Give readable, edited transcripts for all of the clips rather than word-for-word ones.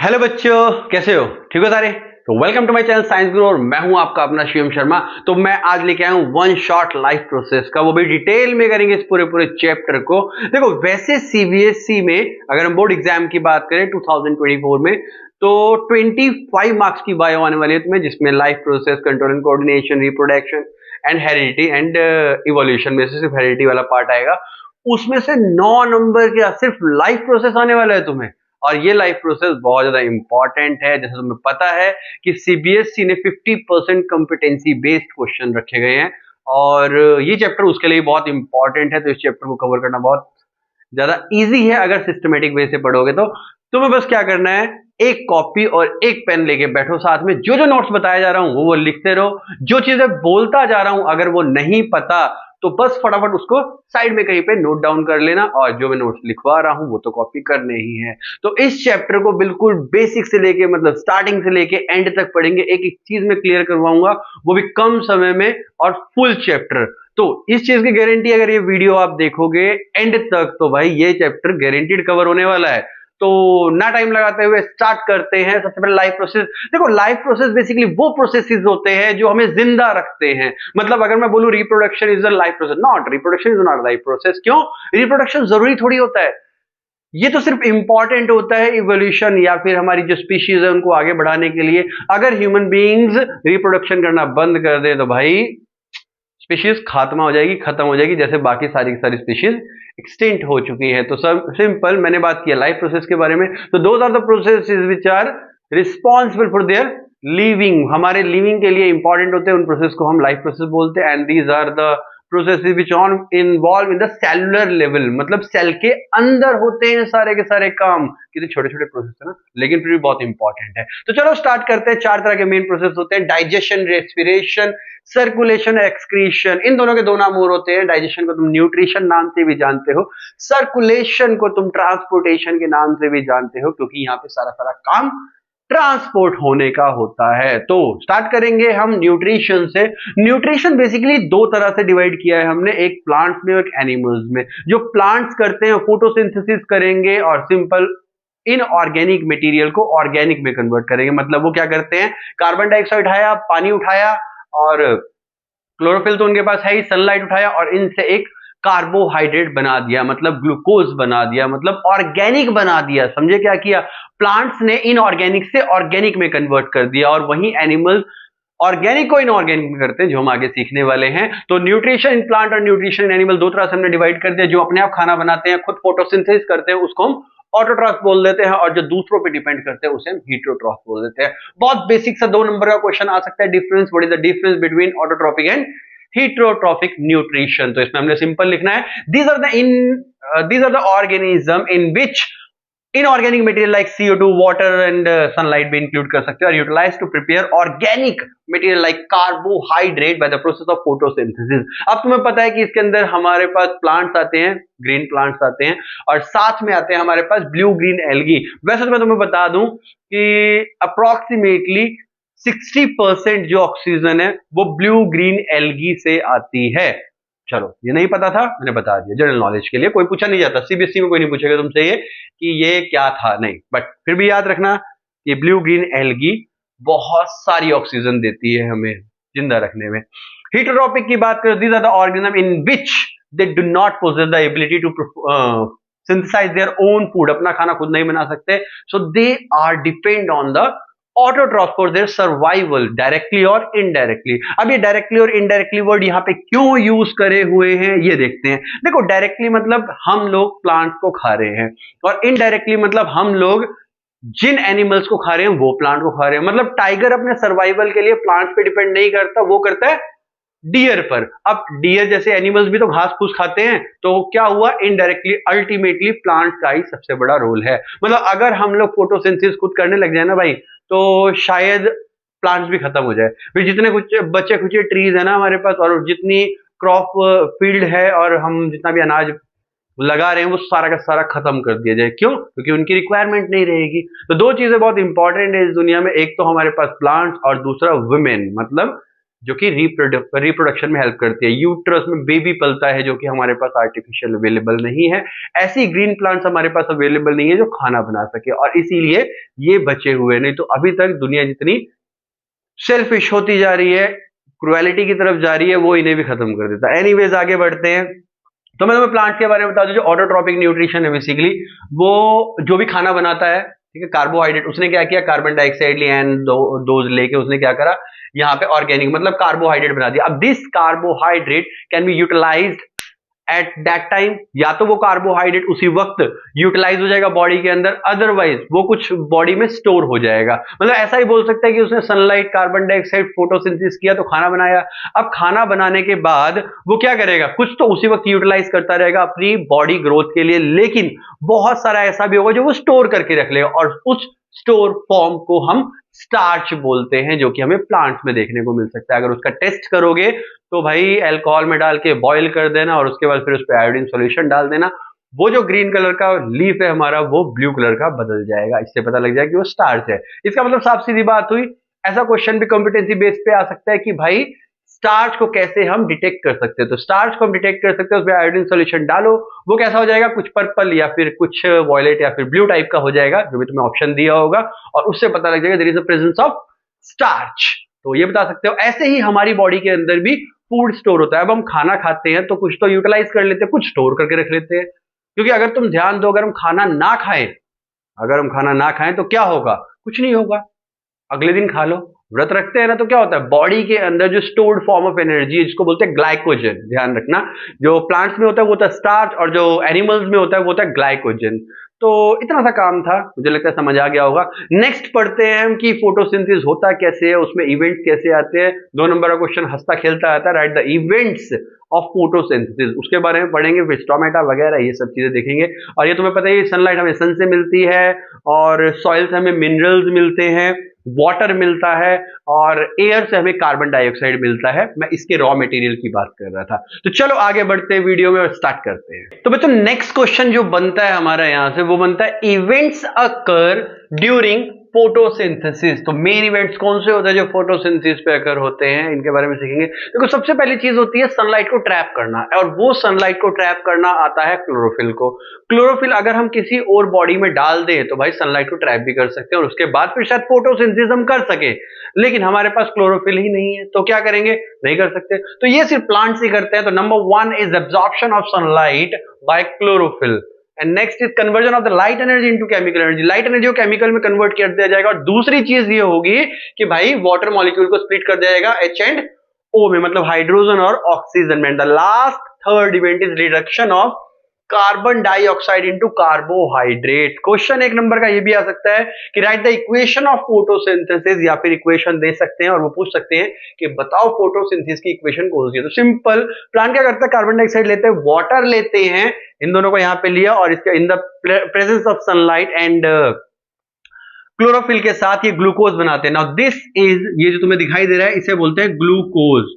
Hello बच्चों, कैसे हो? ठीक हो सारे? तो welcome to my channel science Guru और मैं हूं आपका अपना शिवम शर्मा। तो मैं आज लेके आया हूं वन शॉट लाइफ प्रोसेस का, वो भी डिटेल में करेंगे इस पूरे चैप्टर को। देखो, वैसे सीबीएसई में अगर हम बोर्ड एग्जाम की बात करें 2024 में, तो 25 मार्क्स की बायो आने वाली है तुम्हें, जिसमें life process, control and coordination, reproduction and heredity and evolution में से सिर्फ हेरिडिटी वाला पार्ट आएगा। उसमें से 9 नंबर का सिर्फ लाइफ प्रोसेस आने वाला है तुम्हें। और ये लाइफ प्रोसेस बहुत ज्यादा इंपॉर्टेंट है। जैसे तुम्हें पता है कि सीबीएसई ने 50% कॉम्पिटेंसी बेस्ड क्वेश्चन रखे गए हैं और ये चैप्टर उसके लिए बहुत इंपॉर्टेंट है। तो इस चैप्टर को कवर करना बहुत ज्यादा इजी है अगर सिस्टमेटिक वे से पढ़ोगे तो। तुम्हें बस क्या करना है, एक कॉपी और एक पेन लेके बैठो, साथ में जो जो नोट्स बताया जा रहा हूं वो लिखते रहो। जो चीजें बोलता जा रहा हूं अगर वो नहीं पता तो बस फटाफट उसको साइड में कहीं पे नोट डाउन कर लेना, और जो मैं नोट्स लिखवा रहा हूं वो तो कॉपी करने ही है। तो इस चैप्टर को बिल्कुल बेसिक से लेके, मतलब स्टार्टिंग से लेके एंड तक पढ़ेंगे, एक एक चीज में क्लियर करवाऊंगा, वो भी कम समय में और फुल चैप्टर। तो इस चीज की गारंटी, अगर ये वीडियो आप देखोगे एंड तक तो भाई ये चैप्टर गारंटीड कवर होने वाला है। तो ना टाइम लगाते हुए स्टार्ट करते हैं। सबसे पहले लाइफ प्रोसेस। देखो, लाइफ प्रोसेस बेसिकली वो प्रोसेसेस होते हैं जो हमें जिंदा रखते हैं। मतलब अगर मैं बोलूं reproduction is a life process, not, reproduction is not life process. क्यों? रिप्रोडक्शन जरूरी थोड़ी होता है, ये तो सिर्फ इंपॉर्टेंट होता है इवोल्यूशन या फिर हमारी जो स्पीशीज है उनको आगे बढ़ाने के लिए। अगर ह्यूमन बीइंग्स रिप्रोडक्शन करना बंद कर दे तो भाई स्पीशीज खत्म हो जाएगी, जैसे बाकी सारी की सारी स्पीशीज एक्सटिंक्ट हो चुकी है। तो सब सिंपल, मैंने बात किया लाइफ प्रोसेस के बारे में। तो those are the processes which are responsible for their living, हमारे लिविंग के लिए इंपॉर्टेंट होते हैं, उन प्रोसेस को हम लाइफ प्रोसेस बोलते हैं। And these are the processes which on involve in the cellular level, मतलब सेल के अंदर होते हैं सारे के सारे काम। कितने छोटे छोटे प्रोसेस है ना, लेकिन फिर भी बहुत इंपॉर्टेंट है। तो चलो स्टार्ट करते हैं। 4 तरह के मेन प्रोसेस होते हैं: डाइजेशन, रेस्पिरेशन, सर्कुलेशन, एक्सक्रीशन। इन दोनों के 2 नाम और होते हैं। डाइजेशन को तुम न्यूट्रिशन नाम से भी जानते हो, सर्कुलेशन को तुम ट्रांसपोर्टेशन के नाम से भी जानते हो, क्योंकि यहाँ पे सारा सारा काम ट्रांसपोर्ट होने का होता है। तो स्टार्ट करेंगे हम न्यूट्रिशन से। न्यूट्रिशन बेसिकली 2 तरह से डिवाइड किया है हमने, एक प्लांट्स में और एक एनिमल्स में। जो प्लांट्स करते हैं फोटोसिंथेसिस करेंगे और सिंपल इनऑर्गेनिक मटेरियल को ऑर्गेनिक में कन्वर्ट करेंगे। मतलब वो क्या करते हैं, कार्बन डाइऑक्साइड उठाया, पानी उठाया, और क्लोरोफिल तो उनके पास है ही, सनलाइट उठाया और इनसे एक कार्बोहाइड्रेट बना दिया, मतलब ग्लूकोज बना दिया, मतलब ऑर्गेनिक बना दिया। समझे क्या किया? प्लांट्स ने इनऑर्गेनिक से ऑर्गेनिक में कन्वर्ट कर दिया, और वहीं एनिमल्स ऑर्गेनिक को इनऑर्गेनिक में करते हैं, जो हम आगे सीखने वाले हैं। तो न्यूट्रिशन इन प्लांट और न्यूट्रिशन इन एनिमल 2 तरह से हमने डिवाइड कर दिया। जो अपने आप खाना बनाते हैं, खुद फोटोसिंथेसिस करते हैं, उसको हम ऑटोट्रॉफ बोल देते हैं, और जो दूसरों पे डिपेंड करते हैं उसे हम हीटरोट्रॉफ बोल देते हैं। बहुत बेसिक सा 2 नंबर का क्वेश्चन आ सकता है, difference, what is the difference between autotrophic and heterotrophic nutrition। तो इसमें हमने सिंपल लिखना है, these are the organism in which inorganic material like CO2, water and sunlight भी include कर सकते हैं, और utilized to prepare organic material like carbohydrate by the process of photosynthesis। अब तुम्हें पता है कि इसके अंदर हमारे पास प्लांट्स आते हैं, ग्रीन प्लांट्स आते हैं, और साथ में आते हैं हमारे पास ब्लू ग्रीन एल्गी। वैसे तो मैं तुम्हें बता दूं कि अप्रोक्सीमेटली 60% जो ऑक्सीजन है वो ब्लू ग्रीन एल्गी से आती है। चलो, ये नहीं पता था, मैंने बता दिया, जनरल नॉलेज के लिए। कोई पूछा नहीं जाता, सीबीएसई में कोई नहीं पूछेगा तुमसे ये कि ये क्या था, नहीं, बट फिर भी याद रखना कि ब्लू ग्रीन एल्गी बहुत सारी ऑक्सीजन देती है हमें जिंदा रखने में। हीटरोट्रॉपिक की बात करें, these are the organism in which they do not possess the ability to synthesise their own food, अपना खाना खुद नहीं बना सकते, so they are depend on the autotroph for their survival, directly और इनडायरेक्टली। अब ये डायरेक्टली और इनडायरेक्टली वर्ड यहाँ पे क्यों यूज करे हुए हैं ये देखते हैं। देखो, डायरेक्टली मतलब हम लोग प्लांट्स को खा रहे हैं, और इनडायरेक्टली मतलब हम लोग जिन एनिमल्स को खा रहे हैं वो प्लांट को खा रहे हैं। मतलब टाइगर अपने सर्वाइवल के लिए प्लांट्स पे डिपेंड नहीं करता, वो करता है डियर पर। अब डियर जैसे एनिमल्स भी तो घास फूस खाते हैं, तो क्या हुआ, इनडायरेक्टली अल्टीमेटली प्लांट का ही सबसे बड़ा रोल है। मतलब अगर हम लोग फोटोसिंथेसिस खुद करने लग जाए ना भाई, तो शायद प्लांट्स भी खत्म हो जाए। फिर जितने कुछ बचे खुचे ट्रीज है ना हमारे पास, और जितनी क्रॉप फील्ड है, और हम जितना भी अनाज लगा रहे हैं वो सारा का सारा खत्म कर दिया जाए। क्यों? क्योंकि उनकी रिक्वायरमेंट नहीं रहेगी। तो 2 चीजें बहुत इंपॉर्टेंट है इस दुनिया में, एक तो हमारे पास प्लांट्स और दूसरा वुमेन, मतलब जो कि रिप्रोडक्शन में हेल्प करती है। यूट्रस में बेबी पलता है जो कि हमारे पास आर्टिफिशियल अवेलेबल नहीं है। ऐसी ग्रीन प्लांट्स हमारे पास अवेलेबल नहीं है जो खाना बना सके, और इसीलिए ये बचे हुए। नहीं तो अभी तक दुनिया जितनी सेल्फिश होती जा रही है, क्रुएलिटी की तरफ जा रही है, वो इन्हें भी खत्म कर देता है। एनीवेज आगे बढ़ते हैं। तो मैं तुम्हें प्लांट के बारे में बता दूं, जो ऑटोट्रॉपिक न्यूट्रिशन है बेसिकली वो जो भी खाना बनाता है, ठीक है, कार्बोहाइड्रेट, उसने क्या किया, कार्बन डाइऑक्साइड एंड डोज लेके उसने क्या करा, यहाँ पे ऑर्गेनिक मतलब कार्बोहाइड्रेट बना दिया। अब this carbohydrate can be utilized at that time, या तो वो कार्बोहाइड्रेट उसी वक्त यूटिलाइज हो जाएगा बॉडी के अंदर, अदरवाइज वो कुछ बॉडी में स्टोर हो जाएगा। मतलब ऐसा ही बोल सकते हैं कि उसने सनलाइट, कार्बन डाइऑक्साइड, फोटोसिंथेसिस किया तो खाना बनाया। अब खाना बनाने के बाद वो क्या करेगा, कुछ तो उसी वक्त यूटिलाइज करता रहेगा अपनी बॉडी ग्रोथ के लिए, लेकिन बहुत सारा ऐसा भी होगा जो वो स्टोर करके रख लेगा, और उस स्टोर फॉर्म को हम स्टार्च बोलते हैं, जो कि हमें प्लांट्स में देखने को मिल सकता है। अगर उसका टेस्ट करोगे तो भाई अल्कोहल में डाल के बॉईल कर देना, और उसके बाद फिर उस पर आयोडीन सॉल्यूशन डाल देना, वो जो ग्रीन कलर का लीफ है हमारा वो ब्लू कलर का बदल जाएगा। इससे पता लग जाएगा कि वो स्टार्च है। इसका मतलब साफ सीधी बात हुई। ऐसा क्वेश्चन भी कॉम्पिटेंसी बेस पे आ सकता है कि भाई स्टार्च को कैसे हम डिटेक्ट कर सकते हैं। तो स्टार्च को हम डिटेक्ट कर सकते हैं, उसमें आयोडीन सॉल्यूशन डालो, वो कैसा हो जाएगा, कुछ पर्पल या फिर कुछ वॉयलेट या फिर ब्लू टाइप का हो जाएगा, जो भी तुम्हें ऑप्शन दिया होगा, और उससे पता लग जाएगा there is a presence of starch. तो ये बता सकते हो। ऐसे ही हमारी बॉडी के अंदर भी फूड स्टोर होता है। अब हम खाना खाते हैं तो कुछ तो यूटिलाइज कर लेते हैं, कुछ स्टोर करके रख लेते हैं। क्योंकि अगर तुम ध्यान दो, अगर हम खाना ना खाएं, अगर हम खाना ना खाएं तो क्या होगा, कुछ नहीं होगा, अगले दिन खा लो। व्रत रखते हैं ना तो क्या होता है, बॉडी के अंदर जो स्टोर्ड फॉर्म ऑफ एनर्जी जिसको बोलते हैं ग्लाइकोजन, ध्यान रखना, जो प्लांट्स में होता है वो होता है स्टार्च, और जो एनिमल्स में होता है वो होता है ग्लाइकोजन। तो इतना सा काम था, मुझे लगता है समझ आ गया होगा। नेक्स्ट पढ़ते हैं हम कि फोटोसिंथेसिस होता कैसे है, उसमें इवेंट्स कैसे आते हैं। 2 नंबर का क्वेश्चन हंसता खेलता आता है, right the events of photosynthesis, उसके बारे में पढ़ेंगे, फिर स्टोमेटा वगैरह ये सब चीजें देखेंगे। और ये तुम्हें पता है सनलाइट हमें सन से मिलती है, और सॉइल से हमें मिनरल्स मिलते हैं, वाटर मिलता है, और एयर से हमें कार्बन डाइऑक्साइड मिलता है। मैं इसके रॉ मटेरियल की बात कर रहा था। तो चलो आगे बढ़ते हैं वीडियो में और स्टार्ट करते हैं। तो बच्चों नेक्स्ट क्वेश्चन जो बनता है हमारा यहां से, वो बनता है इवेंट्स अकर ड्यूरिंग फोटोसिंथेसिस। तो मेन इवेंट्स कौन से होते हैं जो फोटोसिंथेसिस पे अकर होते हैं, इनके बारे में सीखेंगे। देखो सबसे पहली चीज होती है सनलाइट को ट्रैप करना, और वो सनलाइट को ट्रैप करना आता है क्लोरोफिल को। क्लोरोफिल अगर हम किसी और बॉडी में डाल दें तो भाई सनलाइट को ट्रैप भी कर सकते हैं, और उसके बाद फिर शायद फोटोसिंथेसिस हम कर सके, लेकिन हमारे पास क्लोरोफिल ही नहीं है तो क्या करेंगे, नहीं कर सकते। तो ये सिर्फ प्लांट्स ही करते हैं। तो number 1 is absorption of sunlight bye chlorophyll, and next is conversion of the light energy into chemical energy. Light energy को केमिकल में कन्वर्ट कर दिया जाएगा। और दूसरी चीज ये होगी कि भाई वाटर मॉलिक्यूल को स्प्लिट कर दिया जाएगा H एंड O में, मतलब हाइड्रोजन और ऑक्सीजन में। The last third event is reduction of carbon dioxide into carbohydrate. Question 1 number का ये भी आ सकता है कि right the equation of photosynthesis, या फिर इक्वेशन दे सकते हैं और वो पूछ सकते हैं कि बताओ फोटोसिंथेसिस की इक्वेशन कौन सी है। तो सिंपल, प्लांट क्या करता है, कार्बन डाइऑक्साइड लेते हैं, वाटर लेते हैं, इन दोनों को यहां पे लिया, और इसके in the presence of sunlight and chlorophyll के साथ ये ग्लूकोज बनाते हैं। नाउ दिस इज, ये जो तुम्हें दिखाई दे रहा है इसे बोलते हैं ग्लूकोज।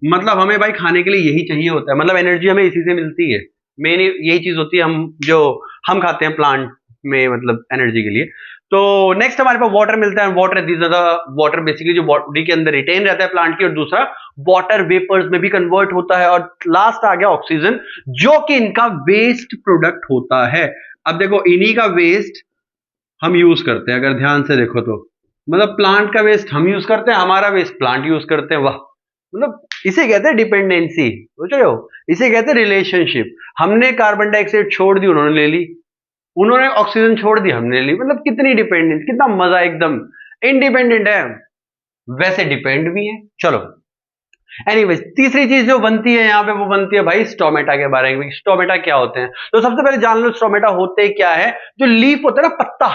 मतलब हमें भाई खाने के लिए यही चाहिए होता है, मतलब एनर्जी हमें इसी से मिलती है। मेन यही चीज होती है हम खाते हैं प्लांट में, मतलब एनर्जी के लिए। तो नेक्स्ट हमारे पास वाटर मिलता है। Water, this is the water basically जो बॉडी के अंदर रिटेन रहता है प्लांट की, और दूसरा वाटर वेपर्स में भी कन्वर्ट होता है। और लास्ट आ गया ऑक्सीजन, जो कि इनका वेस्ट प्रोडक्ट होता है। अब देखो इन्हीं का वेस्ट हम यूज करते हैं, अगर ध्यान से देखो तो, मतलब प्लांट का वेस्ट हम यूज करते हैं, हमारा वेस्ट प्लांट यूज करते हैं। वाह, मतलब इसे कहते हैं डिपेंडेंसी, सोच रहे हो, इसे कहते हैं रिलेशनशिप। हमने कार्बन डाइऑक्साइड छोड़ दी, उन्होंने ले ली, उन्होंने ऑक्सीजन छोड़ दी, हमने ली। मतलब कितनी डिपेंडेंस, कितना मजा, एकदम इंडिपेंडेंट है, वैसे डिपेंड भी है। चलो एनीवेज, तीसरी चीज जो बनती है यहाँ पे वो बनती है भाई स्टोमेटा के बारे में। स्टोमेटा क्या होते हैं, तो सबसे पहले जान लो स्टोमेटा होते क्या है। जो लीफ होता है ना, पत्ता,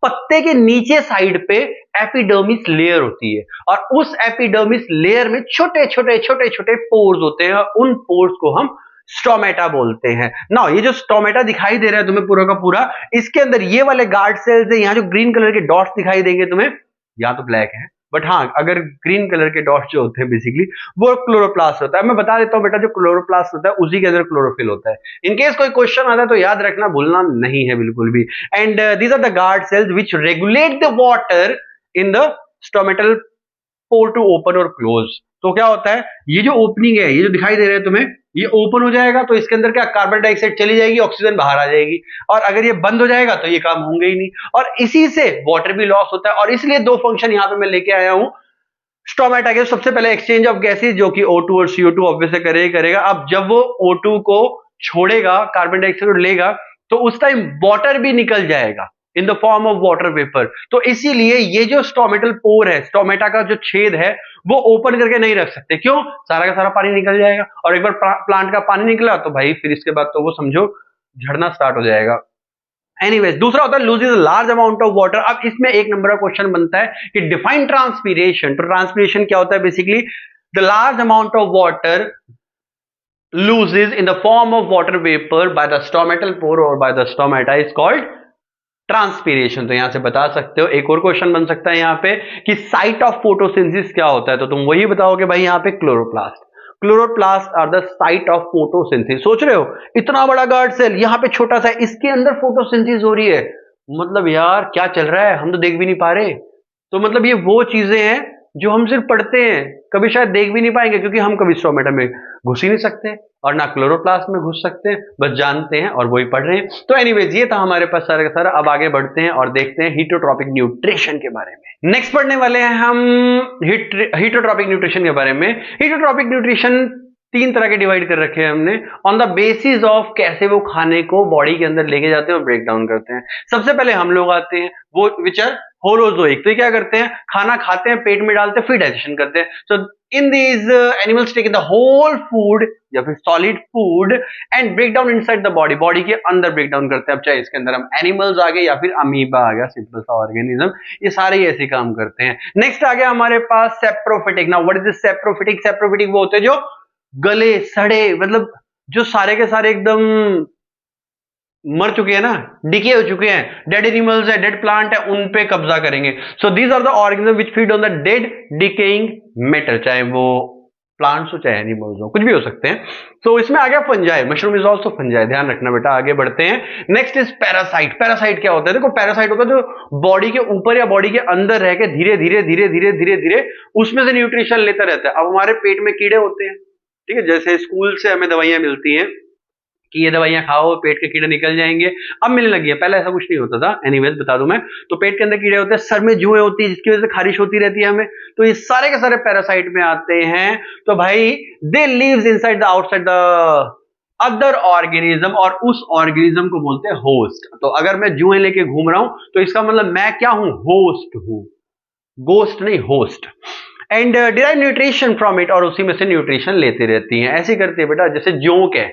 पत्ते के नीचे साइड पे एपिडर्मिस लेयर होती है, और उस एपिडर्मिस लेयर में छोटे छोटे छोटे छोटे पोर्स होते हैं, और उन पोर्स को हम स्टोमेटा बोलते हैं। ना ये जो स्टोमेटा दिखाई दे रहा है तुम्हें पूरा का पूरा, इसके अंदर ये वाले गार्ड सेल्स है। यहाँ जो ग्रीन कलर के डॉट्स दिखाई देंगे तुम्हें, यहाँ तो ब्लैक है, बट हाँ अगर ग्रीन कलर के डॉट्स जो होते हैं बेसिकली वो क्लोरोप्लास्ट होता है। मैं बता देता हूं बेटा, जो क्लोरोप्लास्ट होता है उसी के अंदर क्लोरोफिल होता है। इनकेस कोई क्वेश्चन आता है तो याद रखना, भूलना नहीं है बिल्कुल भी। And these are the guard cells which regulate the water in the stomatal pore to open और क्लोज। तो क्या होता है, ये जो ओपनिंग है, ये जो दिखाई दे रहा है तुम्हें, ये ओपन हो जाएगा तो इसके अंदर क्या, कार्बन डाइऑक्साइड चली जाएगी, ऑक्सीजन बाहर आ जाएगी। और अगर ये बंद हो जाएगा तो ये काम होंगे ही नहीं, और इसी से वाटर भी लॉस होता है। और इसलिए दो फंक्शन यहां पे मैं लेके आया हूं स्टोमेटा के। सबसे पहले एक्सचेंज ऑफ गैसेज, जो कि O2 और CO2 ऑब्वियसली करेगा। अब जब वो O2 को छोड़ेगा, कार्बन डाइऑक्साइड लेगा, तो उस टाइम वाटर भी निकल जाएगा इन the form of water vapour. तो इसीलिए ये जो स्टोमेटल पोर है, स्टोमेटा का जो छेद है, वो ओपन करके नहीं रख सकते। क्यों? सारा का सारा पानी निकल जाएगा, और एक बार प्लांट का पानी निकला तो भाई फिर इसके बाद तो वो समझो झड़ना स्टार्ट हो जाएगा। एनीवेज, दूसरा होता है loses large amount of water. अब इसमें एक नंबर का क्वेश्चन बनता है कि डिफाइन ट्रांसपीरेशन। तो ट्रांसपीरेशन क्या होता है? Basically the large amount of water loses in the form of water vapor by the stomatal pore or by the stomata is called transpiration. तो यहां से बता सकते हो। एक और क्वेश्चन बन सकता है यहां पे कि साइट ऑफ फोटोसिंथेसिस क्या होता है, तो तुम वही बताओगे भाई यहां पे chloroplast. Chloroplast are the site of photosynthesis. सोच रहे हो इतना बड़ा गार्ड सेल यहां पे छोटा सा, इसके अंदर फोटोसिंथेसिस हो रही है, मतलब यार क्या चल रहा है, हम तो देख भी नहीं पा रहे। तो मतलब ये वो चीजें हैं जो हम सिर्फ पढ़ते हैं, कभी शायद देख भी नहीं पाएंगे, क्योंकि हम कभी स्टोमेटा में घुस ही नहीं सकते और ना क्लोरोप्लास्ट में घुस सकते हैं, बस जानते हैं और वही पढ़ रहे हैं। तो एनीवेज, ये था हमारे पास सारा का सारा। अब आगे बढ़ते हैं और देखते हैं हीटोट्रॉपिक न्यूट्रिशन के बारे में। नेक्स्ट पढ़ने वाले हैं हम हीटोट्रॉपिक न्यूट्रिशन के बारे में। हीटोट्रॉपिक न्यूट्रिशन तीन तरह के डिवाइड कर रखे हैं हमने, ऑन द बेसिस ऑफ कैसे वो खाने को बॉडी के अंदर लेके जाते हैं और ब्रेक डाउन करते हैं। सबसे पहले हम लोग आते हैं वो विच आर होलोजोइक। तो क्या करते हैं, खाना खाते हैं, पेट में डालते हैं, फिर डाइजेशन करते हैं। So in these animals take the whole food या फिर solid food and break down inside the body, body के अंदर ब्रेक डाउन करते हैं। अब चाहे इसके अंदर हम एनिमल्स आ गए या फिर अमीबा आ गया, सिंपल सा ऑर्गेनिज्म, ये सारे ही ऐसे काम करते हैं। नेक्स्ट आ गया हमारे पास saprophytic. Now what is this saprophytic? Saprophytic वो होते हैं जो गले सड़े, मतलब जो सारे के सारे एकदम मर चुके हैं ना, डिके हो चुके हैं, डेड एनिमल्स है, डेड प्लांट है, उन पे कब्जा करेंगे। So these are the organism which feed on the dead decaying matter, चाहे वो प्लांट्स हो चाहे एनिमल्स हो, कुछ भी हो सकते हैं। तो इसमें आ गया fungi, mushroom is also fungi, ध्यान रखना बेटा। आगे बढ़ते हैं। Next is parasite. पैरासाइट क्या होता है? देखो पैरासाइट होता है जो बॉडी के ऊपर या बॉडी के अंदर रह के धीरे धीरे धीरे धीरे धीरे धीरे उसमें से न्यूट्रिशन लेता रहता है। अब हमारे पेट में कीड़े होते हैं, ठीक है, जैसे स्कूल से हमें दवाइयां मिलती हैं कि ये दवाइयां खाओ पेट के कीड़े निकल जाएंगे, अब मिलने लगी है, पहले ऐसा कुछ नहीं होता था। एनीवेज बता दूं मैं, तो पेट के अंदर कीड़े होते हैं, सर में जुएं होती है जिसकी वजह से खारिश होती रहती है हमें, तो ये सारे के सारे पैरासाइट में आते हैं। तो भाई they lives inside the outside the other organism, और उस ऑर्गेनिज्म को बोलते हैं होस्ट। तो अगर मैं जुएं लेके घूम रहा हूं तो इसका मतलब मैं क्या हूं? होस्ट हूं, गोस्ट नहीं, host. And derive nutrition from it, और उसी में से न्यूट्रिशन लेती रहती हैं। ऐसे करते हैं बेटा, जैसे जोंक है,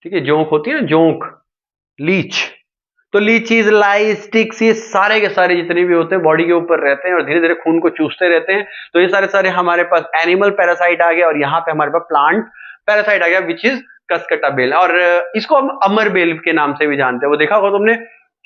ठीक है, जोंक होती है ना, जोंक, लीच, तो लीचीज, लाइस, स्टिक्स, ये सारे के सारे जितने भी होते हैं बॉडी के ऊपर रहते हैं और धीरे धीरे खून को चूसते रहते हैं। तो ये सारे सारे हमारे पास एनिमल पैरासाइट आ गया, और यहाँ पे हमारे पास प्लांट पैरासाइट आ गया विच इज कसकटा बेल, और इसको हम अमर बेल के नाम से भी जानते हैं। वो देखा होगा तुमने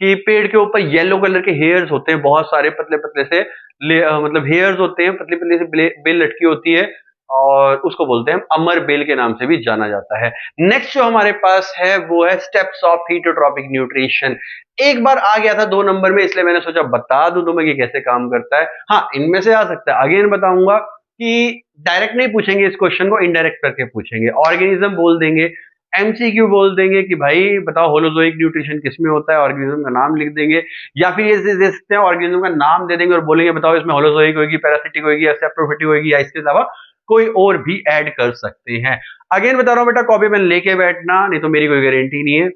कि पेड़ के ऊपर येलो कलर के हेयर्स होते हैं, बहुत सारे पतले पतले से मतलब हेयर्स होते हैं, पतली पतली से बेल लटकी होती है, और उसको बोलते हैं अमर बेल के नाम से भी जाना जाता है। नेक्स्ट जो हमारे पास है वो है स्टेप्स ऑफ हीटोट्रॉपिक न्यूट्रिशन। एक बार आ गया था 2 नंबर में, इसलिए मैंने सोचा बता दूं तुम्हें कि कैसे काम करता है। हाँ, इनमें से आ सकता है, अगेन बताऊंगा कि डायरेक्ट नहीं पूछेंगे इस क्वेश्चन को, इनडायरेक्ट करके पूछेंगे। ऑर्गेनिज्म बोल देंगे, एमसीक्यू बोल देंगे कि भाई बताओ होलोजोइक न्यूट्रिशन किसमें होता है, ऑर्गेनिज्म का नाम लिख देंगे, या फिर ये दे सकते हैं ऑर्गेनिज्म का नाम दे देंगे और बोलेंगे बताओ इसमें होलोजोइक होगी, पैरासिटिक होगी या सेप्रोफिटिक होगी, या इसके अलावा कोई और भी ऐड कर सकते हैं। अगेन बता रहा हूं बेटा, कॉपी पेन लेके बैठना, नहीं तो मेरी कोई गारंटी नहीं है।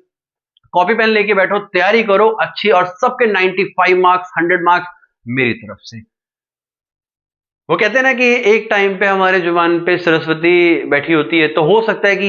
कॉपी पेन लेके बैठो, तैयारी करो अच्छी, और सबके 95 मार्क्स 100 मार्क्स मेरी तरफ से। वो कहते हैं ना कि एक टाइम पे हमारे जुबान पे सरस्वती बैठी होती है, तो हो सकता है कि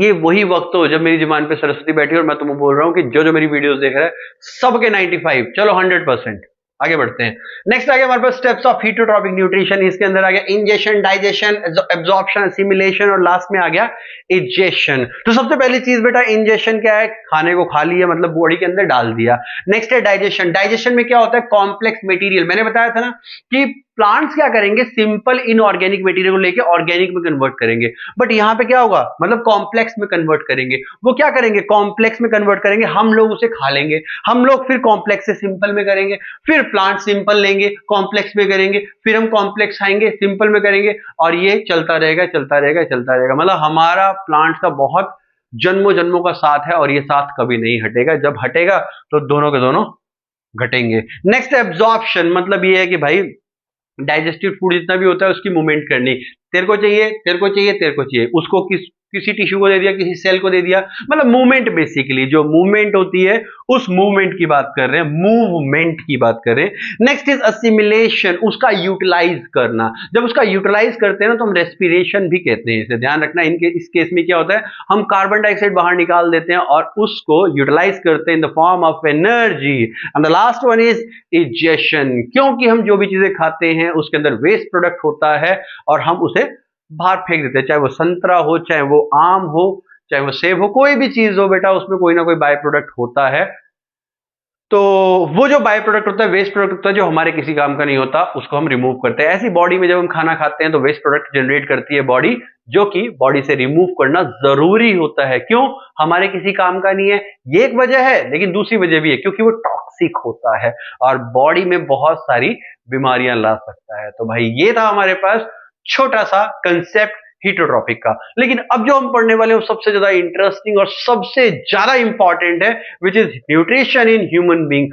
ये वही वक्त हो जब मेरी जुबान पे सरस्वती बैठी, और मैं तुम्हें बोल रहा हूं कि जो जो मेरी वीडियोस देख रहा है सबके 95, चलो 100%। आगे बढ़ते हैं। नेक्स्ट आ गया हमारे पास स्टेप्स ऑफ हीटोट्रॉपिक न्यूट्रिशन। इसके अंदर आ गया इंजेशन, डाइजेशन, एब्जॉर्प्शन, असिमिलेशन, और लास्ट में आ गया इजेशन। तो सबसे पहली चीज बेटा इंजेशन क्या है? खाने को खा लिया, मतलब बॉडी के अंदर डाल दिया। नेक्स्ट है डाइजेशन। डाइजेशन में क्या होता है? कॉम्प्लेक्स मटेरियल, मैंने बताया था ना कि प्लांट्स क्या करेंगे, सिंपल इनऑर्गेनिक मटेरियल को लेके ऑर्गेनिक में कन्वर्ट करेंगे, बट यहां पे क्या होगा, मतलब कॉम्प्लेक्स में कन्वर्ट करेंगे। वो क्या करेंगे, कॉम्प्लेक्स में कन्वर्ट करेंगे, हम लोग उसे खा लेंगे, हम लोग फिर कॉम्प्लेक्स से सिंपल में करेंगे, फिर प्लांट सिंपल लेंगे, कॉम्प्लेक्स में करेंगे, फिर हम कॉम्प्लेक्स खाएंगे, सिंपल में करेंगे, और ये चलता रहेगा चलता रहेगा चलता रहेगा। मतलब हमारा प्लांट्स का बहुत जन्मों जन्मों का साथ है, और ये साथ कभी नहीं हटेगा। जब हटेगा तो दोनों के दोनों घटेंगे। नेक्स्ट एब्जॉर्प्शन, मतलब ये है कि भाई डाइजेस्टिव फूड जितना भी होता है उसकी मूवमेंट करनी, तेरे को चाहिए तेरे को चाहिए तेरे को चाहिए, उसको किसी टिश्यू को दे दिया, किसी सेल को दे दिया, मतलब मूवमेंट, बेसिकली जो मूवमेंट होती है उस मूवमेंट की बात कर रहे हैं, मूवमेंट की बात कर रहे हैं। नेक्स्ट इज असिमिलेशन, उसका यूटिलाइज करना। जब उसका यूटिलाइज करते हैं ना तो हम रेस्पिरेशन भी कहते हैं, इसे ध्यान रखना। इस केस में क्या होता है, हम कार्बन डाइऑक्साइड बाहर निकाल देते हैं और उसको यूटिलाइज करते हैं इन the form of energy. And the last one is egestion, क्योंकि हम जो भी चीजें खाते हैं उसके अंदर वेस्ट प्रोडक्ट होता है और हम उसे बाहर फेंक देते हैं, चाहे वो संतरा हो, चाहे वो आम हो, चाहे वो सेब हो, कोई भी चीज हो बेटा, उसमें कोई ना कोई बाय प्रोडक्ट होता है। तो वो जो बाय प्रोडक्ट होता है, वेस्ट प्रोडक्ट होता है, जो हमारे किसी काम का नहीं होता, उसको हम रिमूव करते हैं। ऐसी बॉडी में जब हम खाना खाते हैं तो वेस्ट प्रोडक्ट जनरेट करती है बॉडी, जो कि बॉडी से रिमूव करना जरूरी होता है। क्यों, हमारे किसी काम का नहीं है, ये एक वजह है, लेकिन दूसरी वजह भी है, क्योंकि वो टॉक्सिक होता है और बॉडी में बहुत सारी बीमारियां ला सकता है। तो भाई ये था हमारे पास छोटा सा कंसेप्ट हीटरोट्रॉपिक का। लेकिन अब जो हम पढ़ने वाले हैं वो सबसे ज्यादा इंटरेस्टिंग और सबसे ज्यादा इंपॉर्टेंट है, which is nutrition in human being.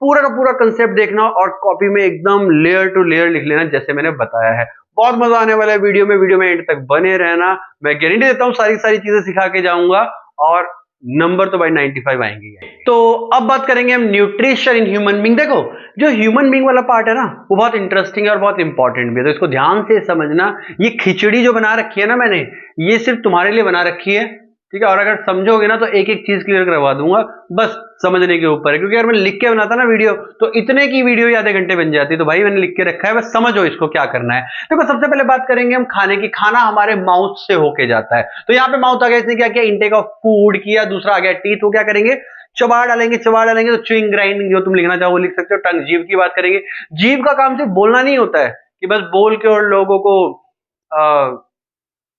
पूरा का पूरा कंसेप्ट देखना और कॉपी में एकदम लेयर टू लेयर लिख लेना, जैसे मैंने बताया है। बहुत मजा आने वाला है वीडियो में एंड तक बने रहना। मैं गारंटी देता हूं सारी सारी चीजें सिखा के जाऊंगा और नंबर तो भाई 95 आएंगे। तो अब बात करेंगे हम न्यूट्रिशन इन ह्यूमन बीइंग। देखो जो ह्यूमन बीइंग वाला पार्ट है ना, वो बहुत इंटरेस्टिंग है और बहुत इंपॉर्टेंट भी है, तो इसको ध्यान से समझना। ये खिचड़ी जो बना रखी है ना मैंने, ये सिर्फ तुम्हारे लिए बना रखी है, ठीक है। और अगर समझोगे ना तो एक एक चीज क्लियर करवा दूंगा, बस समझने के ऊपर है। क्योंकि अगर मैं लिख के बनाता ना वीडियो तो इतने की वीडियो आधे घंटे बन जाती, तो भाई मैंने लिख के रखा है, बस समझो इसको क्या करना है। देखो सबसे पहले बात करेंगे हम खाने की। खाना हमारे माउथ से होके जाता है, तो यहाँ पे माउथ आ गया, इसने क्या किया, इनटेक ऑफ फूड किया। दूसरा आ गया टीथ, वो क्या करेंगे, चबा डालेंगे। चबा डालेंगे तो च्यूइंग ग्राइंडिंग, जो तुम लिखना चाहो वो लिख सकते हो। टंग, जीभ की बात करेंगे। जीभ का काम सिर्फ बोलना नहीं होता है कि बस बोल के और लोगों को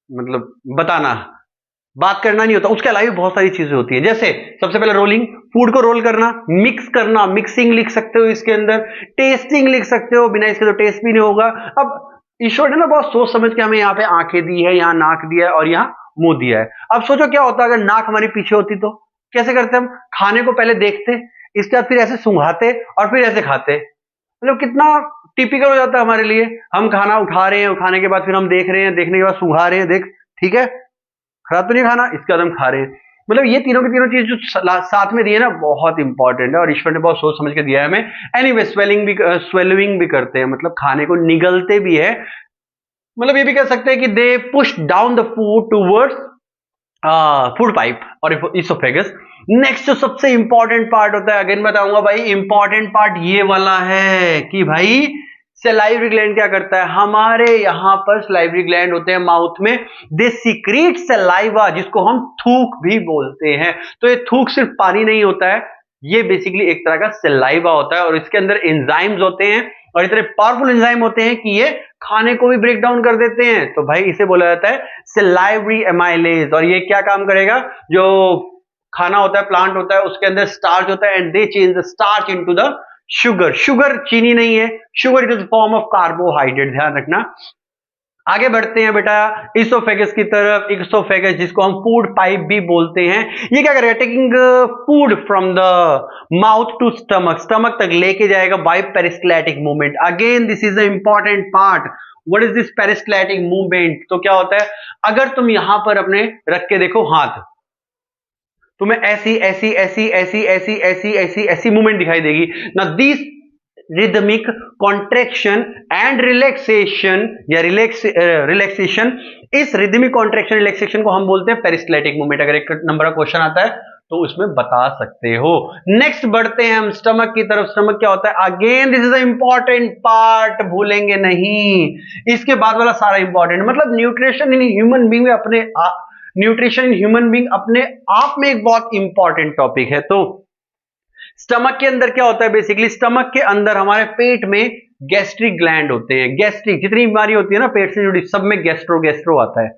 मतलब बताना, बात करना नहीं होता, उसके अलावा भी बहुत सारी चीजें होती है। जैसे सबसे पहले रोलिंग, फूड को रोल करना, मिक्स करना, मिक्सिंग लिख सकते हो इसके अंदर, टेस्टिंग लिख सकते हो, बिना इसके तो टेस्ट भी नहीं होगा। अब ईश्वर ने ना बहुत सोच समझ के हमें यहाँ पे आंखें दी है, यहाँ नाक दिया है और यहाँ मुंह दिया है। अब सोचो क्या होता अगर नाक हमारी पीछे होती तो कैसे करते हम, खाने को पहले देखते, इसके बाद फिर ऐसे सूंघाते और फिर ऐसे खाते। मतलब कितना टिपिकल हो जाता है हमारे लिए। हम खाना उठा रहे हैं, उठाने के बाद फिर हम देख रहे हैं, देखने के बाद सूंघा रहे हैं, देख ठीक है, खराब तो नहीं खाना, इसके बाद हम खा रहे हैं। मतलब ये तीनों की तीनों चीज जो साथ में दी है ना, बहुत इंपॉर्टेंट है और ईश्वर ने बहुत सोच समझ के दिया है हमें। एनीवे स्वेलिंग भी करते हैं, मतलब खाने को निगलते भी है। मतलब ये भी कह सकते हैं कि they push down the food towards food pipe और इसोफेगस। नेक्स्ट जो सबसे इंपॉर्टेंट पार्ट होता है, अगेन बताऊंगा भाई, इंपॉर्टेंट पार्ट ये वाला है कि भाई सलाइवरी ग्लैंड क्या करता है। हमारे यहां पर सलाइवरी ग्लैंड होते हैं माउथ में, दे सीक्रेट सलाइवा, जिसको हम थूक भी बोलते हैं। तो ये थूक सिर्फ पानी नहीं होता है, ये बेसिकली एक तरह का सलाइवा होता है और इसके अंदर एंजाइम्स होते हैं और इतने पावरफुल एंजाइम होते हैं कि ये खाने को भी ब्रेक डाउन कर देते हैं। तो भाई इसे बोला जाता है सलाइवरी एमाइलेज। और ये क्या काम करेगा, जो खाना होता है, प्लांट होता है, उसके अंदर स्टार्च होता है and they change the starch into the sugar. Sugar चीनी नहीं है, sugar it is form of carbohydrate, ध्यान रखना। आगे बढ़ते हैं बेटा इसोफेगस की तरफ। इसोफेगस जिसको हम फूड पाइप भी बोलते हैं, ये क्या करेगा, taking food from the mouth to stomach, stomach तक लेके जाएगा by peristaltic movement. Again this is the important part. What is this peristaltic movement? तो क्या होता है, अगर तुम यहां पर अपने रख के देखो हाथ, तुम्हें ऐसी ऐसी ऐसी ऐसी ऐसी ऐसी ऐसी ऐसी मूवमेंट दिखाई देगी ना। This rhythmic contraction and relaxation या रिलैक्सेशन, इस रिदमिक कॉन्ट्रैक्शन रिलैक्सेशन को हम बोलते हैं पेरिस्टैटिक मूवमेंट। अगर एक नंबर का क्वेश्चन आता है तो उसमें बता सकते हो। नेक्स्ट बढ़ते हैं हम स्टमक की तरफ। स्टमक क्या होता है, again this is a important part, भूलेंगे नहीं। इसके बाद वाला सारा इंपॉर्टेंट, मतलब न्यूट्रिशन इन ह्यूमन बीइंग में अपने न्यूट्रिशन इन ह्यूमन बीइंग अपने आप में एक बहुत इंपॉर्टेंट टॉपिक है। तो स्टमक के अंदर क्या होता है बेसिकली, स्टमक के अंदर हमारे पेट में गैस्ट्रिक ग्लैंड होते हैं। गैस्ट्रिक जितनी बीमारी होती है ना पेट से जुड़ी, सब में गैस्ट्रो गैस्ट्रो आता है।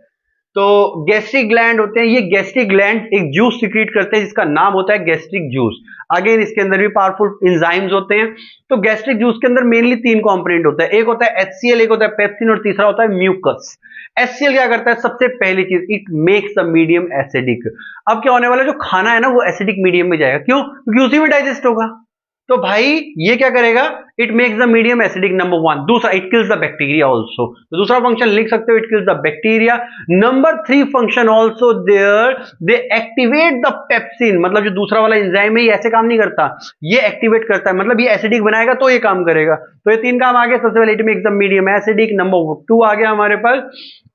तो गैस्ट्रिक ग्लैंड होते हैं, ये गैस्ट्रिक ग्लैंड एक जूस सिक्रीट करते हैं जिसका नाम होता है गैस्ट्रिक जूस। अगेन इसके अंदर भी पावरफुल एंजाइम्स होते हैं। तो गैस्ट्रिक जूस के अंदर मेनली 3 कंपोनेंट होता है, एक होता है HCl, एक होता है पेप्सिन और तीसरा होता है म्यूकस। HCl क्या करता है, सबसे पहली चीज, it makes the medium acidic. अब क्या होने वाला है, जो खाना है ना वो एसिडिक मीडियम में जाएगा, क्यों, क्योंकि उसी में डाइजेस्ट होगा। तो भाई ये क्या करेगा, it makes the medium acidic, number 1। दूसरा, it kills the bacteria also, तो दूसरा फंक्शन लिख सकते हो, it kills the bacteria. Number 3 function also there, they activate the pepsin, मतलब जो दूसरा वाला एंजाइम है ये ऐसे काम नहीं करता, ये एक्टिवेट करता है, मतलब ये एसिडिक बनाएगा तो ये काम करेगा। तो ये 3 काम आ गया। सबसे पहले it makes the medium acidic, number 2 आ गया हमारे पास,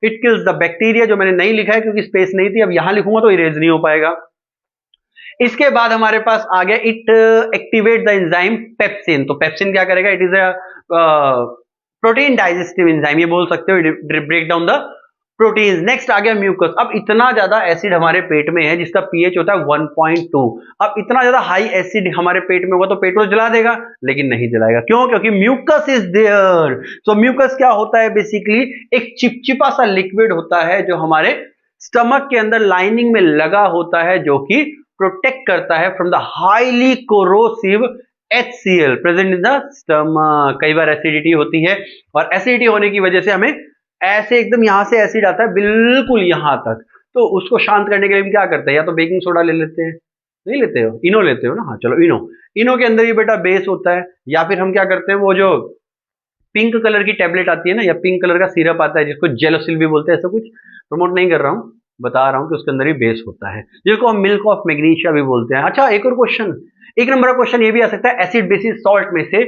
इट किल्स द बैक्टीरिया, जो मैंने नहीं लिखा है क्योंकि स्पेस नहीं थी, अब यहां लिखूंगा तो इरेज नहीं हो पाएगा। इसके बाद हमारे पास आ गया, it activate the enzyme pepsin. तो पेप्सिन क्या करेगा, it is a protein digestive enzyme, ये बोल सकते हो, break down the proteins. Next आ गया म्यूकस। अब इतना ज्यादा एसिड हमारे पेट में है जिसका पीएच होता है 1.2। अब इतना ज्यादा हाई एसिड हमारे पेट में होगा तो पेट को जला देगा, लेकिन नहीं जलाएगा, क्यों, क्योंकि mucus is there. So mucus क्या होता है बेसिकली, एक चिपचिपा सा लिक्विड होता है जो हमारे स्टमक के अंदर लाइनिंग में लगा होता है, जो कि प्रोटेक्ट करता है from the highly corrosive HCl present in the stomach. कई बार एसिडिटी होती है और एसिडिटी होने की वजह से हमें ऐसे एकदम यहां से एसिड आता है बिल्कुल यहां तक, तो उसको शांत करने के लिए हम क्या करते हैं, या तो बेकिंग सोडा ले लेते हैं, नहीं लेते हो, इनो लेते हो ना, हाँ चलो इनो। इनो के अंदर ये बेटा बेस होता है, या फिर हम क्या करते हैं, वो जो पिंक कलर की टैबलेट आती है ना, या पिंक कलर का सिरप आता है जिसको जेलोसिल भी बोलते हैं, ऐसा कुछ प्रमोट नहीं कर रहा हूं, बता रहा हूं कि उसके अंदर ही बेस होता है, जिसको हम मिल्क ऑफ मैग्नीशिया भी बोलते हैं। अच्छा एक और क्वेश्चन, 1 नंबर का क्वेश्चन ये भी आ सकता है, एसिड बेसिस सॉल्ट में से,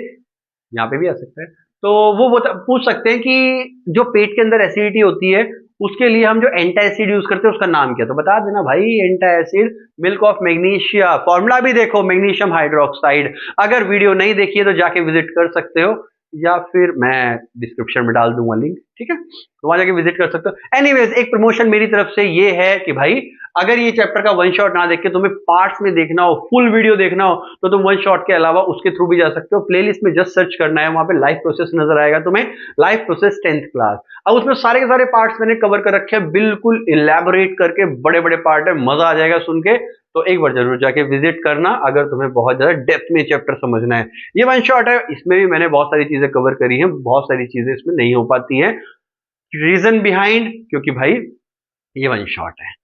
यहाँ पे भी आ सकता है, तो वो पूछ सकते हैं कि जो पेट के अंदर एसिडिटी होती है उसके लिए हम जो एंटा एसिड यूज करते हैं उसका नाम क्या, तो बता देना भाई, antacid milk of magnesia. Formula भी देखो, मैग्नीशियम हाइड्रोक्साइड। अगर वीडियो नहीं देखी है तो जाके विजिट कर सकते हो, या फिर मैं डिस्क्रिप्शन में डाल दूंगा लिंक, ठीक है, तो वहां जाके विजिट कर सकते हो। एनीवेज एक प्रमोशन मेरी तरफ से ये है कि भाई अगर ये चैप्टर का वन शॉट ना देख के तुम्हें पार्ट्स में देखना हो, फुल वीडियो देखना हो, तो तुम वन शॉट के अलावा उसके थ्रू भी जा सकते हो। प्लेलिस्ट में जस्ट सर्च करना है, वहां पे लाइफ प्रोसेस नजर आएगा तुम्हें, लाइफ प्रोसेस 10th क्लास। अब उसमें सारे के सारे पार्ट्स मैंने कवर कर रखे हैं, बिल्कुल इलेबोरेट करके, बड़े बड़े पार्ट है, मजा आ जाएगा सुन के। तो एक बार जरूर जाके विजिट करना अगर तुम्हें बहुत ज्यादा डेप्थ में चैप्टर समझना है। ये वन शॉट है, इसमें भी मैंने बहुत सारी चीजें कवर करी हैं, बहुत सारी चीजें इसमें नहीं हो पाती हैं, रीजन बिहाइंड, क्योंकि भाई ये वन शॉट है।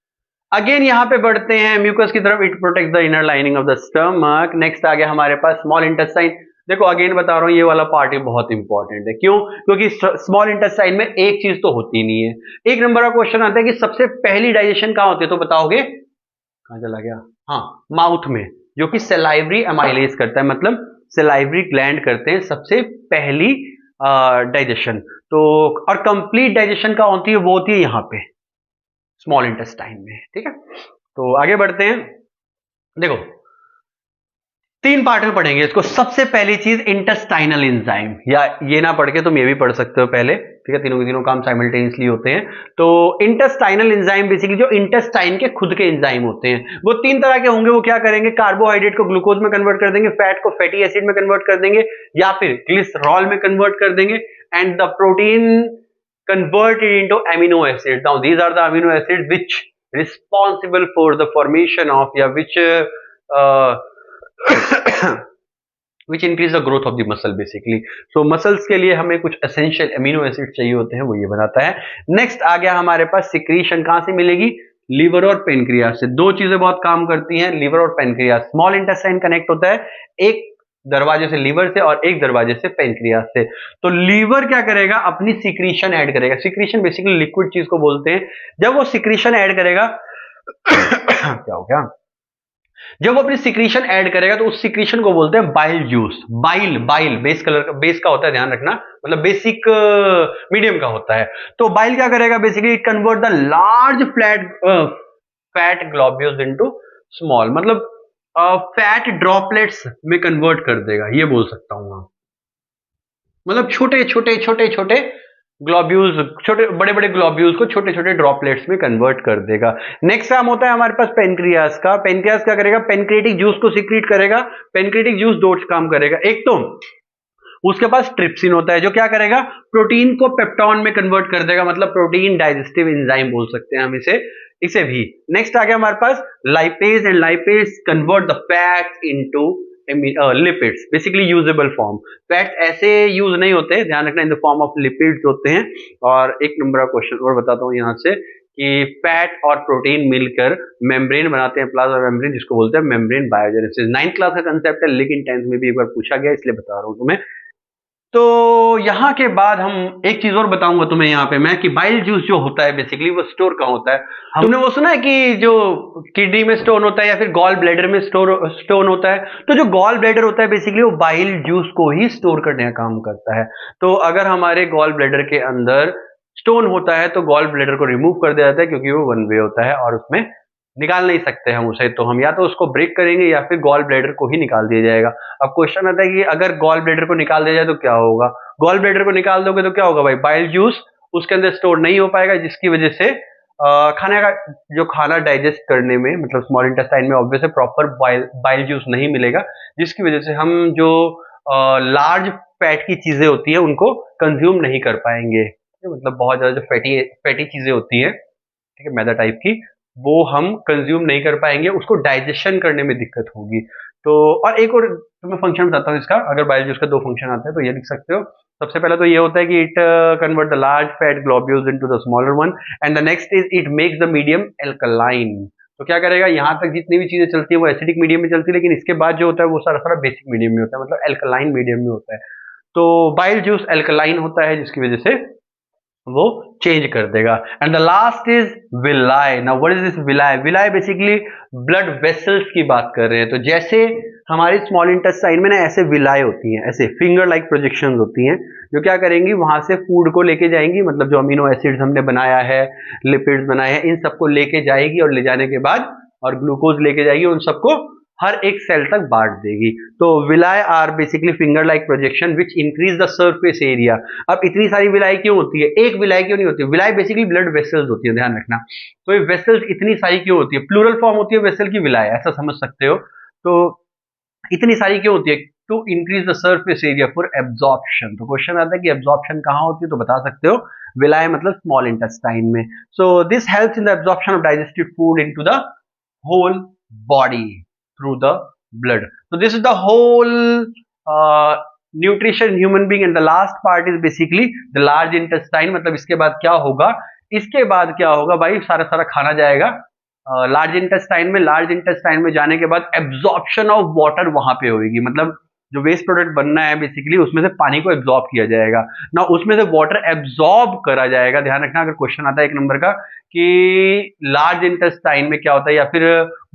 अगेन यहां पे बढ़ते हैं म्यूकस की तरफ, it protect the inner lining of the stomach. Next आ गया हमारे पास स्मॉल इंटेस्टाइन। देखो अगेन बता रहा हूं, ये वाला पार्ट ही बहुत इंपॉर्टेंट है, क्यों, क्योंकि स्मॉल इंटेस्टाइन में एक चीज तो होती नहीं है। 1 नंबर का क्वेश्चन आता है कि सबसे पहली डाइजेशन कहां होती है, तो बताओगे, कहां चला गया, हाँ माउथ में, जो कि सेलाइवरी एमाइलेज करता है, मतलब सेलाइवरी ग्लैंड करते हैं सबसे पहली डाइजेशन। तो और कंप्लीट डाइजेशन का होती है, वो होती है यहां पे स्मॉल इंटेस्टाइन में, ठीक है। तो आगे बढ़ते हैं, देखो 3 पार्ट में पढ़ेंगे इसको। सबसे पहली चीज इंटेस्टाइनल एंजाइम, या ये ना पढ़ के तुम ये भी पढ़ सकते हो पहले, ठीक है, तीनों के तीनों काम साइमल्टेनियसली होते हैं। तो इंटेस्टाइनल एंजाइम बेसिकली जो इंटेस्टाइन के खुद के एंजाइम होते हैं, वो 3 तरह के होंगे। वो क्या करेंगे, कार्बोहाइड्रेट को ग्लूकोज में कन्वर्ट कर देंगे, फैट को फैटी एसिड में कन्वर्ट कर देंगे, या फिर ग्लिसरॉल में कन्वर्ट कर देंगे, and the protein converted into amino acids. Now these are the amino acids which responsible for the formation of, या which which increase the growth of the muscle basically. So muscles के लिए हमें कुछ essential amino acids चाहिए होते हैं, वो ये बनाता है। नेक्स्ट आ गया हमारे पास सिक्रीशन, कहां से मिलेगी, लीवर और पेनक्रियास से। 2 चीजें बहुत काम करती हैं, लीवर और पेनक्रियास। स्मॉल इंटेस्टाइन कनेक्ट होता है एक दरवाजे से लीवर से और एक दरवाजे से पेनक्रियास से। तो लीवर क्या करेगा, अपनी सिक्रीशन ऐड करेगा। सिक्रीशन बेसिकली लिक्विड चीज को बोलते हैं। जब वो सिक्रीशन ऐड करेगा क्या हो गया, जब वो अपनी सिक्रीशन ऐड करेगा तो उस सिक्रीशन को बोलते हैं bile juice. Bile, bile base colour का, बेस का होता है, ध्यान रखना, मतलब बेसिक मीडियम का होता है। तो बाइल क्या करेगा, basically convert the large fat globules into small, मतलब फैट ड्रॉपलेट्स में कन्वर्ट कर देगा, ये बोल सकता हूं मैं, मतलब छोटे छोटे छोटे छोटे ग्लोब्यूल्स, छोटे बड़े बड़े ग्लोब्यूल्स को छोटे छोटे ड्रॉपलेट्स में कन्वर्ट कर देगा। नेक्स्ट काम होता है हमारे पास पेनक्रियास का। पेनक्रियास क्या करेगा? पेनक्रिएटिक जूस को सीक्रेट करेगा। पेनक्रिएटिक जूस दो काम करेगा, एक तो उसके पास ट्रिप्सिन होता है जो क्या करेगा? प्रोटीन को पेप्टॉन में कन्वर्ट कर देगा, मतलब प्रोटीन डाइजेस्टिव एंजाइम बोल सकते हैं हम इसे इसे भी। नेक्स्ट आ गया हमारे पास lipase, and lipase convert the fat into lipids, basically usable form. Fats ऐसे यूज नहीं होते, ध्यान रखना, in the form of lipids होते हैं। और एक नंबर का क्वेश्चन और बताता हूं यहां से कि फैट और प्रोटीन मिलकर मेम्ब्रेन बनाते हैं, प्लाज्मा मेम्ब्रेन, जिसको बोलते हैं मेम्ब्रेन बायोजेनेसिस। 9th क्लास का कंसेप्ट है, लेकिन 10th में भी एक बार पूछा गया, इसलिए बता रहा हूं तुम्हें। तो यहां के बाद हम एक चीज और बताऊंगा तुम्हें यहाँ पे मैं, कि बाइल जूस जो होता है बेसिकली वो स्टोर कहाँ होता है। तुमने वो सुना है कि जो किडनी में स्टोन होता है या फिर गॉल ब्लैडर में स्टोन होता है, तो जो गॉल ब्लैडर होता है बेसिकली वो बाइल जूस को ही स्टोर करने का काम करता है। तो अगर हमारे गॉल ब्लैडर के अंदर स्टोन होता है तो गॉल ब्लैडर को रिमूव कर दिया जाता है, क्योंकि वो वन वे होता है और उसमें निकाल नहीं सकते हम उसे, तो हम या तो उसको ब्रेक करेंगे या फिर गॉल ब्लैडर को ही निकाल दिया जाएगा। अब क्वेश्चन आता है कि अगर गॉल ब्लैडर को निकाल दिया जाए तो क्या होगा? गॉल ब्लैडर को निकाल दोगे तो क्या होगा भाई? बाइल जूस उसके अंदर स्टोर नहीं हो पाएगा, जिसकी वजह से खाने का जो खाना डाइजेस्ट करने में, मतलब स्मॉल इंटेस्टाइन में ऑब्वियस प्रॉपर बाइल जूस नहीं मिलेगा, जिसकी वजह से हम जो लार्ज फैट की चीजें होती है उनको कंज्यूम नहीं कर पाएंगे। मतलब बहुत ज्यादा जो फैटी फैटी चीजें होती है, ठीक है, मैदा टाइप की, वो हम कंज्यूम नहीं कर पाएंगे, उसको डाइजेशन करने में दिक्कत होगी। तो और एक और मैं फंक्शन बताता हूँ इसका, अगर बाइल जूस का दो फंक्शन आता है तो ये लिख सकते हो। सबसे पहले तो ये होता है कि it convert the large fat globules into the smaller one, and the next is it makes the medium alkaline. तो क्या करेगा? यहाँ तक जितनी भी चीजें चलती है वो एसिडिक मीडियम में चलती है, लेकिन इसके बाद जो होता है वो सारा सारा बेसिक मीडियम में होता है, मतलब एल्कलाइन मीडियम में होता है। तो बाइल जूस एल्कलाइन होता है, जिसकी वजह से वो चेंज कर देगा। And the last is villi. Now what is this villi? Villi basically blood vessels की बात कर रहे हैं। तो जैसे हमारी स्मॉल इंटेस्टाइन में ना ऐसे विलाई होती हैं, ऐसे फिंगर लाइक प्रोजेक्शंस होती हैं, जो क्या करेंगी? वहां से फूड को लेके जाएंगी, मतलब जो अमीनो एसिड्स हमने बनाया है, लिपिड्स बनाए हैं, इन सबको लेके जाएगी, और ले जाने के बाद और ग्लूकोज लेके जाएगी, उन सबको हर एक सेल तक बांट देगी। तो villi are basically finger like projection which increase the surface area. अब इतनी सारी विलाई क्यों होती है? एक विलाई क्यों नहीं होती? विलाई बेसिकली ब्लड वेसल्स होती है, ध्यान रखना। तो ये वेसल्स इतनी सारी क्यों होती है? प्लूरल फॉर्म होती है वेसल की, विलाई, ऐसा समझ सकते हो। तो इतनी सारी क्यों होती है? To increase the surface area for absorption. तो क्वेश्चन आता है कि एब्जॉर्प्शन कहाँ होती है, तो बता सकते हो विलाई मतलब स्मॉल इंटेस्टाइन में। So this helps in the absorption of digested food into the whole body through the blood. So this is the whole nutrition in human being, and the last part is basically the large intestine। मतलब इसके बाद क्या होगा? इसके बाद क्या होगा भाई? सारा सारा खाना जाएगा लार्ज इंटेस्टाइन में। लार्ज इंटेस्टाइन में जाने के बाद एब्जॉर्प्शन ऑफ वाटर वहां पे होगी, मतलब जो वेस्ट प्रोडक्ट बनना है बेसिकली उसमें से पानी को एब्जॉर्ब किया जाएगा ना, उसमें से वाटर एब्जॉर्ब करा जाएगा। ध्यान रखना, अगर क्वेश्चन आता है एक नंबर का कि लार्ज इंटेस्टाइन में क्या होता है या फिर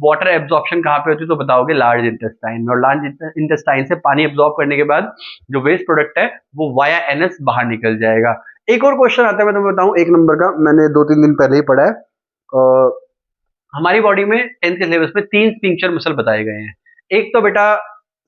वाटर एब्जॉर्प्शन कहाँ पे होती है, तो बताओगे लार्ज इंटेस्टाइन में। और लार्ज इंटेस्टाइन से पानी एब्जॉर्ब करने के बाद जो वेस्ट प्रोडक्ट है वो वाया एनएस बाहर निकल जाएगा। एक और क्वेश्चन आता है, मैं तुम्हें बताऊं, एक नंबर का, मैंने 2-3 दिन पहले ही पढ़ा है। हमारी बॉडी में 10th के सिलेबस में 3 स्फिंक्टर मसल बताए गए हैं। एक तो बेटा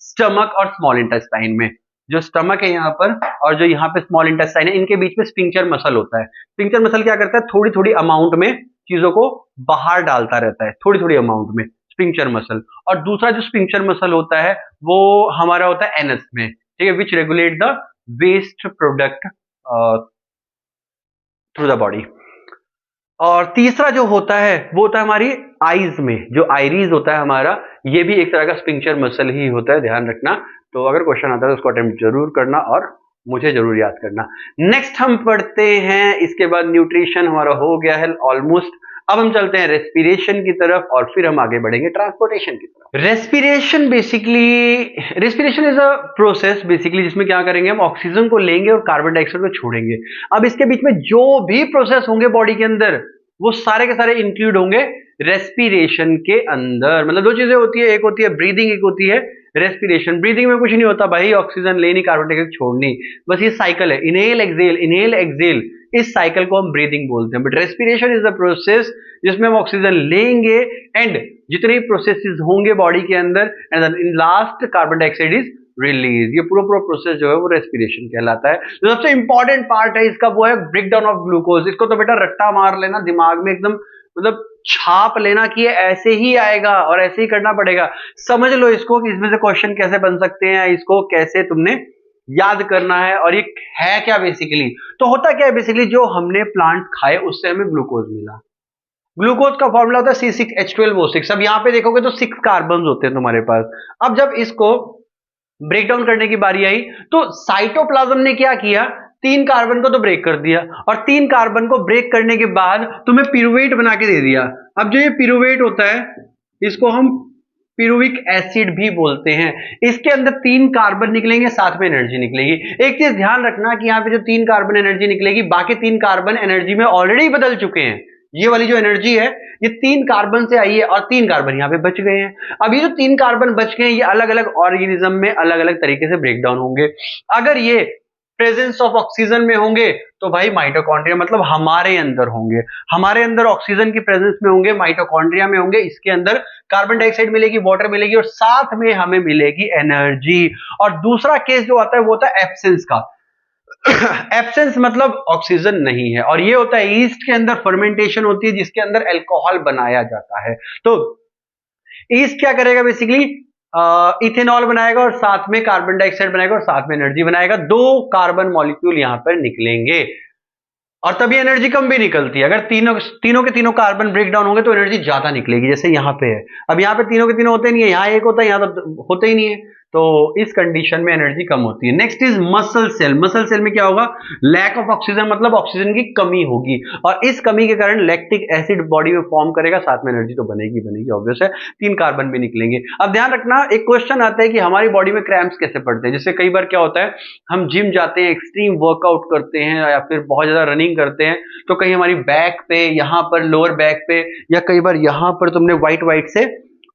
स्टमक और स्मॉल इंटेस्टाइन में, जो स्टमक है यहाँ पर और जो यहाँ पे स्मॉल इंटेस्टाइन है, इनके बीच में स्फिंक्टर मसल होता है। स्फिंक्टर मसल क्या करता है? थोड़ी थोड़ी अमाउंट में चीजों को बाहर डालता रहता है, थोड़ी थोड़ी अमाउंट में, स्फिंक्टर मसल। और दूसरा जो स्फिंक्टर मसल होता है वो हमारा होता है एनएस में, ठीक है, which regulate the waste product through the body. और तीसरा जो होता है वो होता है हमारी आईज में, जो आइरीज होता है हमारा, ये भी एक तरह का स्फिंक्टर मसल ही होता है, ध्यान रखना। तो अगर क्वेश्चन आता है तो उसको अटेम्प्ट जरूर करना और मुझे जरूर याद करना। नेक्स्ट हम पढ़ते हैं, इसके बाद न्यूट्रिशन हमारा हो गया है ऑलमोस्ट। अब हम चलते हैं रेस्पिरेशन की तरफ और फिर हम आगे बढ़ेंगे ट्रांसपोर्टेशन की तरफ। Respiration basically, respiration is a process basically जिसमें क्या करेंगे? हम ऑक्सीजन को लेंगे और कार्बन डाइऑक्साइड को छोड़ेंगे। अब इसके बीच में जो भी प्रोसेस होंगे बॉडी के अंदर वो सारे के सारे इंक्लूड होंगे रेस्पिरेशन के अंदर। मतलब दो चीजें होती है, एक होती है ब्रीदिंग, एक होती है रेस्पिरेशन। ब्रीदिंग में कुछ नहीं होता भाई, ऑक्सीजन लेनी, कार्बन डाइऑक्साइड छोड़नी, बस ये साइकिल है, इनहेल एक्सहेल, इस साइकिल को हम ब्रीदिंग बोलते हैं। But respiration is the process जिसमें हम ऑक्सीजन लेंगे एंड जितने प्रोसेसेस होंगे बॉडी के अंदर, and in last carbon dioxide is release. ये पूरा पूरा प्रोसेस जो है वो रेस्पिरेशन कहलाता है। जो सबसे इंपॉर्टेंट पार्ट है इसका वो है ब्रेक डाउन ऑफ ग्लूकोज। इसको तो बेटा रट्टा मार लेना दिमाग में एकदम, मतलब छाप लेना कि ये ऐसे ही आएगा और ऐसे ही करना पड़ेगा। समझ लो इसको कि इसमें से क्वेश्चन कैसे बन सकते हैं, इसको कैसे तुमने याद करना है, और ये है क्या बेसिकली। तो होता क्या है बेसिकली, जो हमने प्लांट खाए उससे हमें ग्लूकोज मिला। ग्लूकोज का फॉर्मूला होता है C6H12O6। अब यहां पे देखोगे तो 6 कार्बन होते हैं तुम्हारे पास। अब जब इसको ब्रेक डाउन करने की बारी आई तो साइटोप्लाज्म ने क्या किया, 3 कार्बन को तो ब्रेक कर दिया, और 3 कार्बन को ब्रेक करने के बाद तुम्हें पिरुवेट बना के दे दिया। अब जो ये पिरुवेट होता है इसको हम पिरुविक एसिड भी बोलते हैं। इसके अंदर 3 कार्बन निकलेंगे, साथ में एनर्जी निकलेगी। एक चीज ध्यान रखना कि यहाँ पे जो 3 कार्बन एनर्जी निकलेगी, बाकी 3 कार्बन एनर्जी में ऑलरेडी बदल चुके हैं। ये वाली जो एनर्जी है ये 3 कार्बन से आई है और 3 कार्बन यहाँ पे बच गए हैं। अब ये जो 3 कार्बन बच गए हैं ये अलग अलग ऑर्गेनिज्म में अलग अलग तरीके से ब्रेक डाउन होंगे। अगर ये प्रेजेंस ऑफ ऑक्सीजन में होंगे तो भाई माइटोकॉन्ड्रिया, मतलब हमारे अंदर होंगे, हमारे अंदर ऑक्सीजन की प्रेजेंस में होंगे, माइटोकॉन्ड्रिया में होंगे। इसके अंदर कार्बन डाइऑक्साइड मिलेगी, वाटर मिलेगी, और साथ में हमें मिलेगी एनर्जी। और दूसरा केस जो आता है वो होता है एब्सेंस का। एब्सेंस मतलब ऑक्सीजन नहीं है, और ये होता है ईस्ट के अंदर फर्मेंटेशन होती है जिसके अंदर अल्कोहल बनाया जाता है। तो ईस्ट क्या करेगा बेसिकली, इथेनॉल बनाएगा और साथ में कार्बन डाइऑक्साइड बनाएगा और साथ में एनर्जी बनाएगा। 2 कार्बन मॉलिक्यूल यहां पर निकलेंगे और तभी एनर्जी कम भी निकलती है। अगर तीनों के तीनों कार्बन ब्रेक डाउन होंगे तो एनर्जी ज्यादा निकलेगी, जैसे यहां पे है। अब यहां पे तीनों के तीनों होते नहीं है, यहां एक होता है, यहां तो होते ही नहीं है, तो इस कंडीशन में एनर्जी कम होती है। Next is muscle cell. Muscle cell में क्या होगा, लैक ऑफ ऑक्सीजन, मतलब ऑक्सीजन की कमी होगी, और इस कमी के कारण लैक्टिक एसिड बॉडी में फॉर्म करेगा, साथ में एनर्जी तो बनेगी बनेगी, ऑब्वियस है। 3 कार्बन भी निकलेंगे। अब ध्यान रखना, एक क्वेश्चन आता है कि हमारी बॉडी में क्रैम्प्स कैसे पड़ते हैं। जैसे कई बार क्या होता है, हम जिम जाते हैं, एक्सट्रीम वर्कआउट करते हैं या फिर बहुत ज्यादा रनिंग करते हैं, तो कहीं हमारी बैक पे, यहां पर लोअर बैक पे, या कई बार यहां पर तुमने व्हाइट व्हाइट से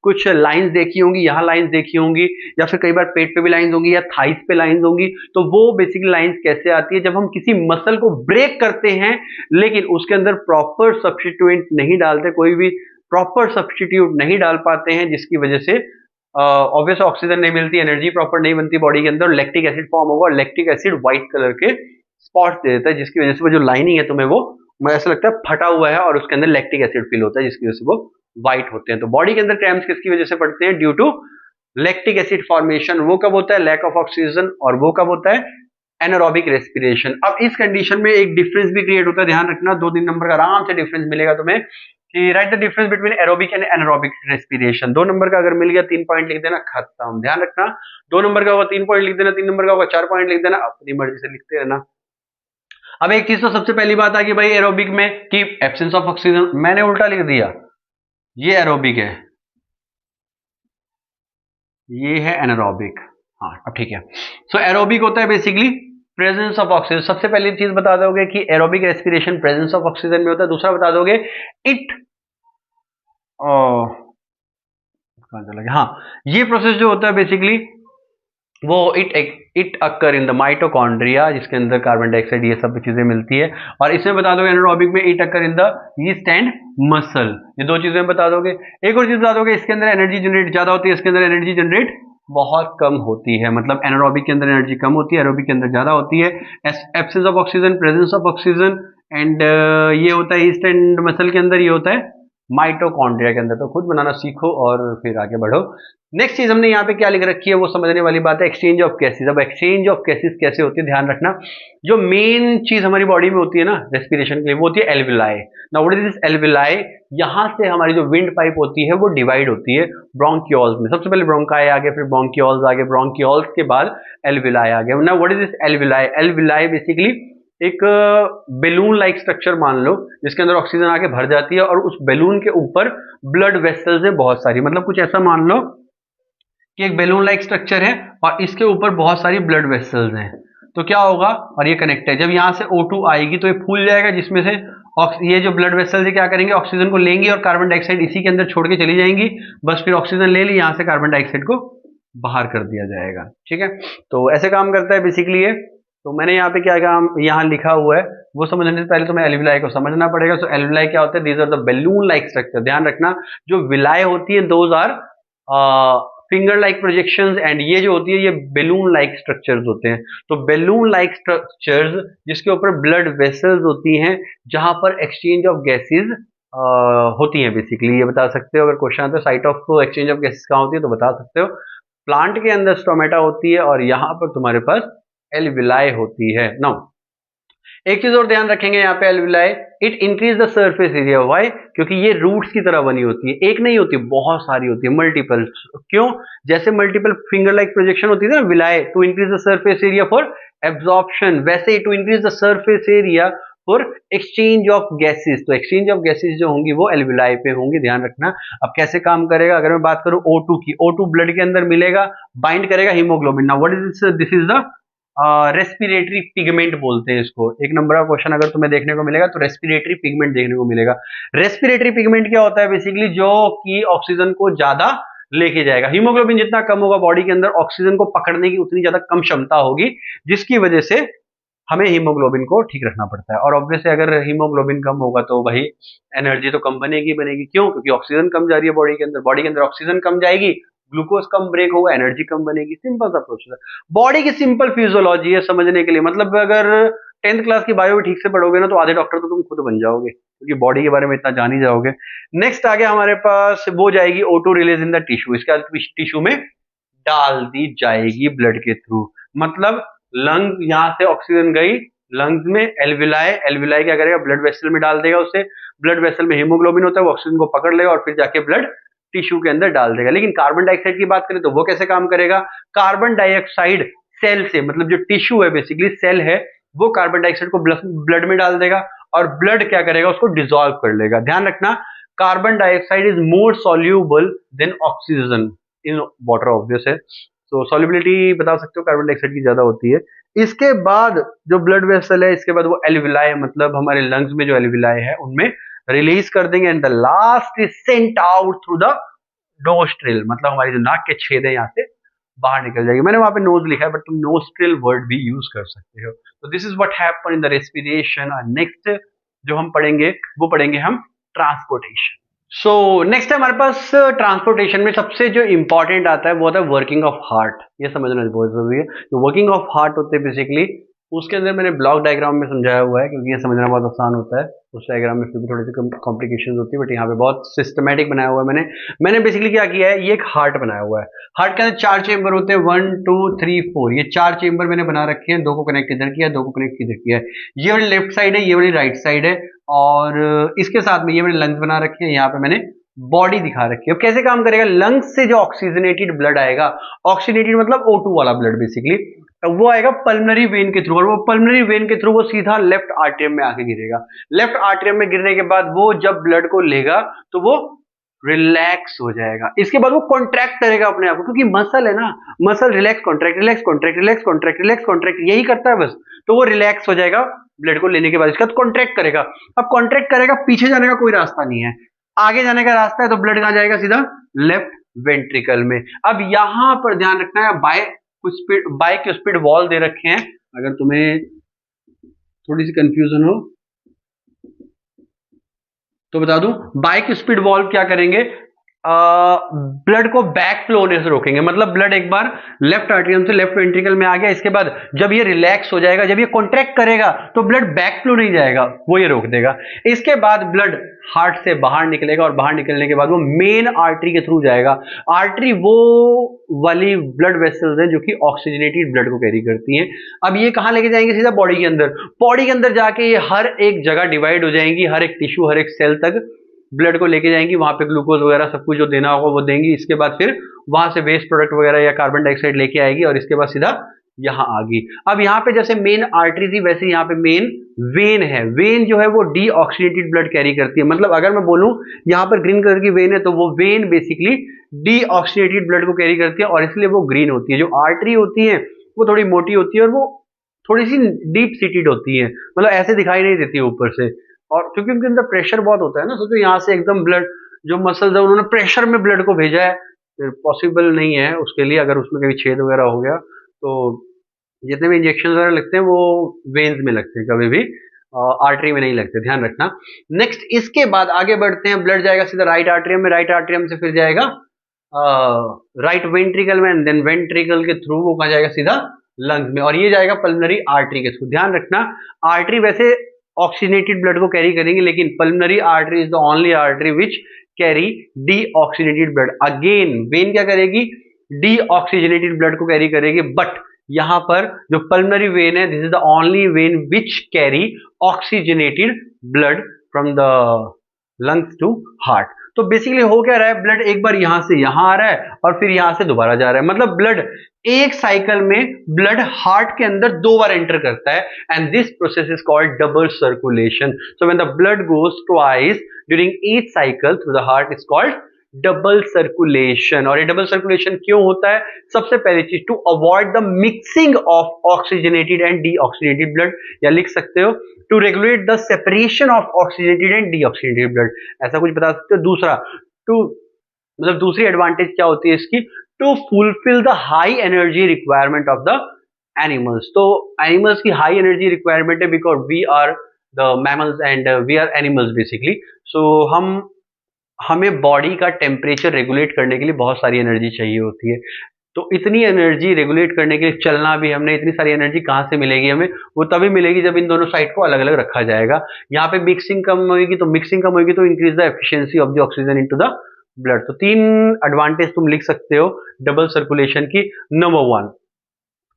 कुछ लाइंस देखी होंगी, यहां लाइंस देखी होंगी, या फिर कई बार पेट पे भी लाइंस होंगी या थाइस पे लाइंस होंगी। तो वो बेसिकली लाइंस कैसे आती है, जब हम किसी मसल को ब्रेक करते हैं लेकिन उसके अंदर प्रॉपर सब्स्टिट्यूएंट नहीं डालते, कोई भी प्रॉपर सब्स्टिट्यूट नहीं डाल पाते हैं, जिसकी वजह से ऑब्वियस ऑक्सीजन नहीं मिलती, एनर्जी प्रॉपर नहीं बनती बॉडी के अंदर, लैक्टिक एसिड फॉर्म होगा, और लैक्टिक एसिड व्हाइट कलर के स्पॉट्स दे देता है, जिसकी वजह से वो जो लाइनिंग है तुम्हें वो ऐसा लगता है फटा हुआ है, और उसके अंदर लैक्टिक एसिड फील होता है, जिसकी वजह से वो व्हाइट होते हैं। तो बॉडी के अंदर क्रैम्प्स किसकी वजह से पड़ते हैं, due to lactic acid formation. वो कब होता है, लैक ऑफ ऑक्सीजन, और वो कब होता है, एनारोबिक रेस्पिरेशन। अब इस कंडीशन में एक डिफरेंस भी क्रिएट होता है, ध्यान रखना, 2-3 नंबर का आराम से डिफरेंस मिलेगा तुम्हें कि right the difference between aerobic and anaerobic respiration. 2 number का अगर मिल गया, 3 पॉइंट लिख देना, खत्म। ध्यान रखना, 2 नंबर का होगा 3 पॉइंट लिख देना, 3 नंबर का होगा 4 पॉइंट लिख देना, अपनी मर्जी से लिखते रहना। अब एक चीज तो सबसे पहली बात आ गई भाई एरोबिक में कि एब्सेंस ऑफ ऑक्सीजन, मैंने उल्टा लिख दिया, ये एरोबिक है, ये है एनारोबिक। हाँ अब ठीक है। सो एरोबिक होता है बेसिकली प्रेजेंस ऑफ ऑक्सीजन। सबसे पहली चीज बता दोगे कि aerobic respiration presence of oxygen में होता है। दूसरा बता दोगे इट कहां चला गया, हाँ, ये प्रोसेस जो होता है बेसिकली वो it occur in the mitochondria, जिसके अंदर कार्बन डाइऑक्साइड ये सब चीजें मिलती है। और इसमें बता दोगे एनारोबिक में it occur in the yeast and muscle, ये 2 चीजें बता दोगे। एक और चीज बता दोगे, इसके अंदर एनर्जी जनरेट ज्यादा होती है, इसके अंदर एनर्जी जनरेट बहुत कम होती है। मतलब एनारोबिक के अंदर एनर्जी कम होती है, एरोबिक के अंदर ज्यादा होती है। Absence of oxygen, presence of oxygen, and ये होता है ईस्ट एंड मसल के अंदर, ये होता है माइटोकॉन्ड्रिया के अंदर। तो खुद बनाना सीखो और फिर आगे बढ़ो। नेक्स्ट चीज हमने यहाँ पे क्या लिख रखी है वो समझने वाली बात है, एक्सचेंज ऑफ गैसेस। अब एक्सचेंज ऑफ गैसेस कैसे होती है, ध्यान रखना, जो मेन चीज हमारी बॉडी में होती है ना रेस्पिरेशन के लिए, वो होती है alveoli. Now what is this alveoli, यहां से हमारी जो विंड पाइप होती है वो डिवाइड होती है ब्रोंकियोल्स में। सबसे पहले ब्रोंकाई आ गए, फिर ब्रोंकियोल्स आ गए, ब्रोंकियोल्स के बाद एल्विलाई आ गए। Now what is this alveoli, alveoli basically एक बैलून लाइक स्ट्रक्चर मान लो, जिसके अंदर ऑक्सीजन आके भर जाती है, और उस बैलून के ऊपर ब्लड वेसल्स है बहुत सारी। मतलब कुछ ऐसा मान लो कि एक बैलून लाइक स्ट्रक्चर है और इसके ऊपर बहुत सारी ब्लड वेसल्स हैं। तो क्या होगा, और ये कनेक्ट है, जब यहां से O2 आएगी तो ये फूल जाएगा, जिसमें से ये जो ब्लड वेसल्स है क्या करेंगे, ऑक्सीजन को लेंगी और कार्बन डाइऑक्साइड इसी के अंदर छोड़ के चली जाएंगी। बस फिर ऑक्सीजन ले ली, यहां से कार्बन डाइऑक्साइड को बाहर कर दिया जाएगा। ठीक है, तो ऐसे काम करता है बेसिकली ये। तो मैंने यहाँ पे क्या काम यहाँ लिखा हुआ है वो समझने से पहले तो मैं एल्विलाई को समझना पड़ेगा। सो एल्विलाई क्या होता है, these are the balloon like structure. ध्यान रखना, जो विलाय होती है those are finger like projections, and ये जो होती है ये बेलून लाइक स्ट्रक्चर्स होते हैं। तो बेलून लाइक स्ट्रक्चर्स जिसके ऊपर ब्लड वेसल्स होती हैं, जहां पर एक्सचेंज ऑफ गैसेज होती हैं बेसिकली, ये बता सकते हो। अगर क्वेश्चन आता है site of exchange of gases कहाँ होती है तो बता सकते हो प्लांट के अंदर स्टोमेटा होती है, और यहां पर तुम्हारे पास एल्विलाई होती है। नाउ एक चीज और ध्यान रखेंगे यहाँ पे alveoli, it increase the surface area. Why? क्योंकि ये रूट्स की तरह बनी होती है, एक नहीं होती, बहुत सारी होती है, मल्टीपल। क्यों? जैसे मल्टीपल फिंगर लाइक प्रोजेक्शन होती है ना villi, to increase the surface area for absorption, वैसे ही to increase the surface area for exchange of gases. तो एक्सचेंज ऑफ गैसेज जो होंगी वो एल्विलाई पे होंगी, ध्यान रखना। अब कैसे काम करेगा, अगर मैं बात करूं O2 की, O2 ब्लड के अंदर मिलेगा, बाइंड करेगा haemoglobin. Now what is this is the respiratory pigment बोलते हैं इसको। एक नंबर का क्वेश्चन अगर तुम्हें देखने को मिलेगा तो रेस्पिरेटरी पिगमेंट देखने को मिलेगा। रेस्पिरेटरी पिगमेंट क्या होता है बेसिकली? जो कि ऑक्सीजन को ज्यादा लेके जाएगा। हीमोग्लोबिन जितना कम होगा बॉडी के अंदर, ऑक्सीजन को पकड़ने की उतनी ज्यादा कम क्षमता होगी, जिसकी वजह से हमें हीमोग्लोबिन को ठीक रखना पड़ता है। और ऑब्वियसली अगर हीमोग्लोबिन कम होगा तो भाई एनर्जी तो कम बनेगी बनेगी। क्यों? क्योंकि ऑक्सीजन कम जा रही है बॉडी के अंदर, बॉडी के अंदर ऑक्सीजन कम जाएगी, ग्लूकोज कम ब्रेक होगा, एनर्जी कम बनेगी। सिंपल सा प्रोसेस है, बॉडी की सिंपल फिजियोलॉजी है समझने के लिए। मतलब अगर 10th क्लास की बायो ठीक से पढ़ोगे ना तो आधे डॉक्टर तो तुम खुद बन जाओगे, क्योंकि बॉडी के बारे में इतना जान ही जाओगे। नेक्स्ट आ गया हमारे पास, वो जाएगी O2 release in the tissue. इसके बाद टिश्यू में डाल दी जाएगी ब्लड के थ्रू। मतलब लंग, यहां से ऑक्सीजन गई लंग्स में, एल्विलाई, एल्विलाई क्या करेगा? ब्लड वेसल में डाल देगा उसे। ब्लड वेसल में हीमोग्लोबिन होता है, वो ऑक्सीजन को पकड़ लेगा और फिर जाके ब्लड टिश्यू के अंदर डाल देगा। लेकिन कार्बन डाइऑक्साइड की बात करें तो वो कैसे काम करेगा? कार्बन डाइऑक्साइड सेल से, मतलब जो टिश्यू है बेसिकली सेल है, वो कार्बन डाइऑक्साइड को ब्लड में डाल देगा, और ब्लड क्या करेगा? उसको डिसॉल्व कर लेगा। ध्यान रखना, carbon dioxide is more soluble than oxygen in water, obvious है। तो सॉल्युबिलिटी बता सकते हो कार्बन डाइऑक्साइड की ज्यादा होती है। इसके बाद जो ब्लड वेसल है, इसके बाद वो एल्विलाई, मतलब हमारे लंग्स में जो एल्विलाई है उनमें रिलीज कर देंगे, and the last is sent out through the nostril, मतलब हमारी जो नाक के छेद है यहाँ से बाहर निकल जाएगी। मैंने वहां पे नोज लिखा है, बट तुम नोस्ट्रिल वर्ड भी यूज कर सकते हो। तो this is what happen in the respiration. और नेक्स्ट जो हम पढ़ेंगे वो पढ़ेंगे हम ट्रांसपोर्टेशन। सो नेक्स्ट है हमारे पास ट्रांसपोर्टेशन में सबसे जो इंपॉर्टेंट आता है वो होता है वर्किंग ऑफ हार्ट। ये समझना बहुत जरूरी है। जो वर्किंग ऑफ हार्ट होते हैं बेसिकली, उसके अंदर मैंने ब्लॉक डायग्राम में समझाया हुआ है, क्योंकि ये समझना बहुत आसान होता है। उस डायग्राम में फिर भी थोड़ी सी कॉम्प्लिकेशन होती है, बट यहाँ पे बहुत सिस्टमेटिक बनाया हुआ है मैंने बेसिकली क्या किया है, ये एक हार्ट बनाया हुआ है। हार्ट के अंदर 4 चेंबर होते हैं, 1 2 3 4। ये 4 चेंबर मैंने बना रखे हैं, 2 को कनेक्ट इधर किया, 2 को कनेक्ट इधर किया है। ये वाली लेफ्ट साइड है, ये वाली राइट साइड है, और इसके साथ में ये वाले लंग्स बना रखे हैं। यहाँ पे मैंने बॉडी दिखा रखी है। अब कैसे काम करेगा? लंग्स से जो ऑक्सीजनेटेड ब्लड आएगा, ऑक्सीजनेटेड मतलब O2 वाला ब्लड बेसिकली, वो आएगा पल्मनरी वेन के थ्रू, और वो पल्मनरी वेन के थ्रू वो सीधा लेफ्ट आर्टरियम में आके गिरेगा। लेफ्ट आर्टरियम में गिरने के बाद वो जब ब्लड को लेगा तो वो रिलैक्स हो जाएगा। इसके बाद वो कॉन्ट्रैक्ट करेगा अपने आप को, क्योंकि मसल है ना, muscle relax contract relax contract relax contract relax contract यही करता है बस। तो वो रिलैक्स हो जाएगा ब्लड को लेने के बाद, इसका कॉन्ट्रैक्ट करेगा। अब कॉन्ट्रैक्ट करेगा, पीछे जाने का कोई रास्ता नहीं है, आगे जाने का रास्ता है। तो ब्लड कहां जाएगा? सीधा लेफ्ट वेंट्रिकल में। अब यहां पर ध्यान रखना है, बाय स्पीड वॉल दे रखे हैं। अगर तुम्हें थोड़ी सी कंफ्यूजन हो तो बता दूं, बाइक स्पीड वॉल्व क्या करेंगे? ब्लड को बैक फ्लो होने से रोकेंगे। मतलब ब्लड एक बार लेफ्ट आर्टरियम से लेफ्ट वेंट्रिकल में आ गया, इसके बाद जब ये रिलैक्स हो जाएगा, जब ये कॉन्ट्रैक्ट करेगा तो ब्लड बैक फ्लो नहीं जाएगा, वो ये रोक देगा। इसके बाद ब्लड हार्ट से बाहर निकलेगा, और बाहर निकलने के बाद वो मेन आर्टरी के थ्रू जाएगा। आर्टरी वो वाली ब्लड वेसल्स हैं जो कि ऑक्सीजनेटेड ब्लड को कैरी करती हैं। अब ये कहां लेके जाएंगे? सीधा बॉडी के अंदर। बॉडी के अंदर जाके ये हर एक जगह डिवाइड हो जाएंगी, हर एक टिश्यू, हर एक सेल तक ब्लड को लेके जाएंगी। वहां पे ग्लूकोज वगैरह सब कुछ जो देना होगा वो देंगी। इसके बाद फिर वहां से वेस्ट प्रोडक्ट वगैरह या कार्बन डाइऑक्साइड लेके आएगी, और इसके बाद सीधा यहाँ आ गई। अब यहाँ पे जैसे मेन आर्टरी थी, वैसे यहाँ पे मेन वेन है। वेन जो है वो डीऑक्सीनेटेड ब्लड कैरी करती है। मतलब अगर मैं बोलूं यहाँ पर ग्रीन कलर की वेन है, तो वो वेन बेसिकली डीऑक्सीनेटेड ब्लड को कैरी करती है, और इसलिए वो ग्रीन होती है। जो आर्टरी होती है वो थोड़ी मोटी होती है, और वो थोड़ी सी डीप सीटेड होती है, मतलब ऐसे दिखाई नहीं देती ऊपर से। और क्योंकि उनके अंदर प्रेशर बहुत होता है ना, सोचो यहाँ से एकदम ब्लड, जो मसल्स है उन्होंने प्रेशर में ब्लड को भेजा है, पॉसिबल नहीं है उसके लिए। अगर उसमें कभी छेद वगैरह हो गया तो जितने भी इंजेक्शन वगैरह लगते हैं वो वेन्स में लगते हैं, कभी भी आर्टरी में नहीं लगते, ध्यान रखना। नेक्स्ट इसके बाद आगे बढ़ते हैं, ब्लड जाएगा सीधा राइट आर्टरियम में, राइट आर्टरियम से फिर जाएगा राइट वेंट्रिकल में, एंड देन वेंट्रिकल के थ्रू वो कहाँ जाएगा, सीधा लंग्स में, और ये जाएगा पल्मोनरी आर्टरी के थ्रू। ध्यान रखना, आर्टरी वैसे ऑक्सीजनेटेड ब्लड को कैरी करेंगे, लेकिन pulmonary artery is the only artery which carry deoxygenated blood. Again vein क्या करेगी, डीऑक्सीजनेटेड ब्लड को कैरी करेगी, बट यहां पर जो पल्मोनरी वेन है, this is the only vein which carry oxygenated blood from the lungs to heart. तो basically हो क्या रहा है, ब्लड एक बार यहां से यहां आ रहा है और फिर यहां से दोबारा जा रहा है, मतलब ब्लड एक साइकिल में ब्लड हार्ट के अंदर 2 बार एंटर करता है, and this process is called double circulation. So when the blood goes twice during each cycle through the heart is called double circulation. और ये डबल सर्कुलेशन क्यों होता है, सबसे पहली चीज to avoid the mixing of oxygenated and deoxygenated blood, या लिख सकते हो to regulate the separation of oxygenated and deoxygenated blood, ऐसा कुछ बता सकते हो। दूसरा, टू मतलब दूसरी एडवांटेज क्या होती है इसकी, to fulfil the high energy requirement of the animals. तो एनिमल्स की हाई एनर्जी रिक्वायरमेंट है, because we are the mammals and we are animals basically. So हमें बॉडी का टेम्परेचर रेगुलेट करने के लिए बहुत सारी एनर्जी चाहिए होती है। तो इतनी एनर्जी रेगुलेट करने के लिए चलना भी, हमने इतनी सारी एनर्जी कहाँ से मिलेगी हमें, वो तभी मिलेगी जब इन दोनों साइड को अलग अलग रखा जाएगा। यहाँ पे मिक्सिंग कम होगी, तो मिक्सिंग कम होगी तो increase the efficiency of the oxygen into the blood. तो 3 एडवांटेज तुम लिख सकते हो डबल सर्कुलेशन की। Number 1,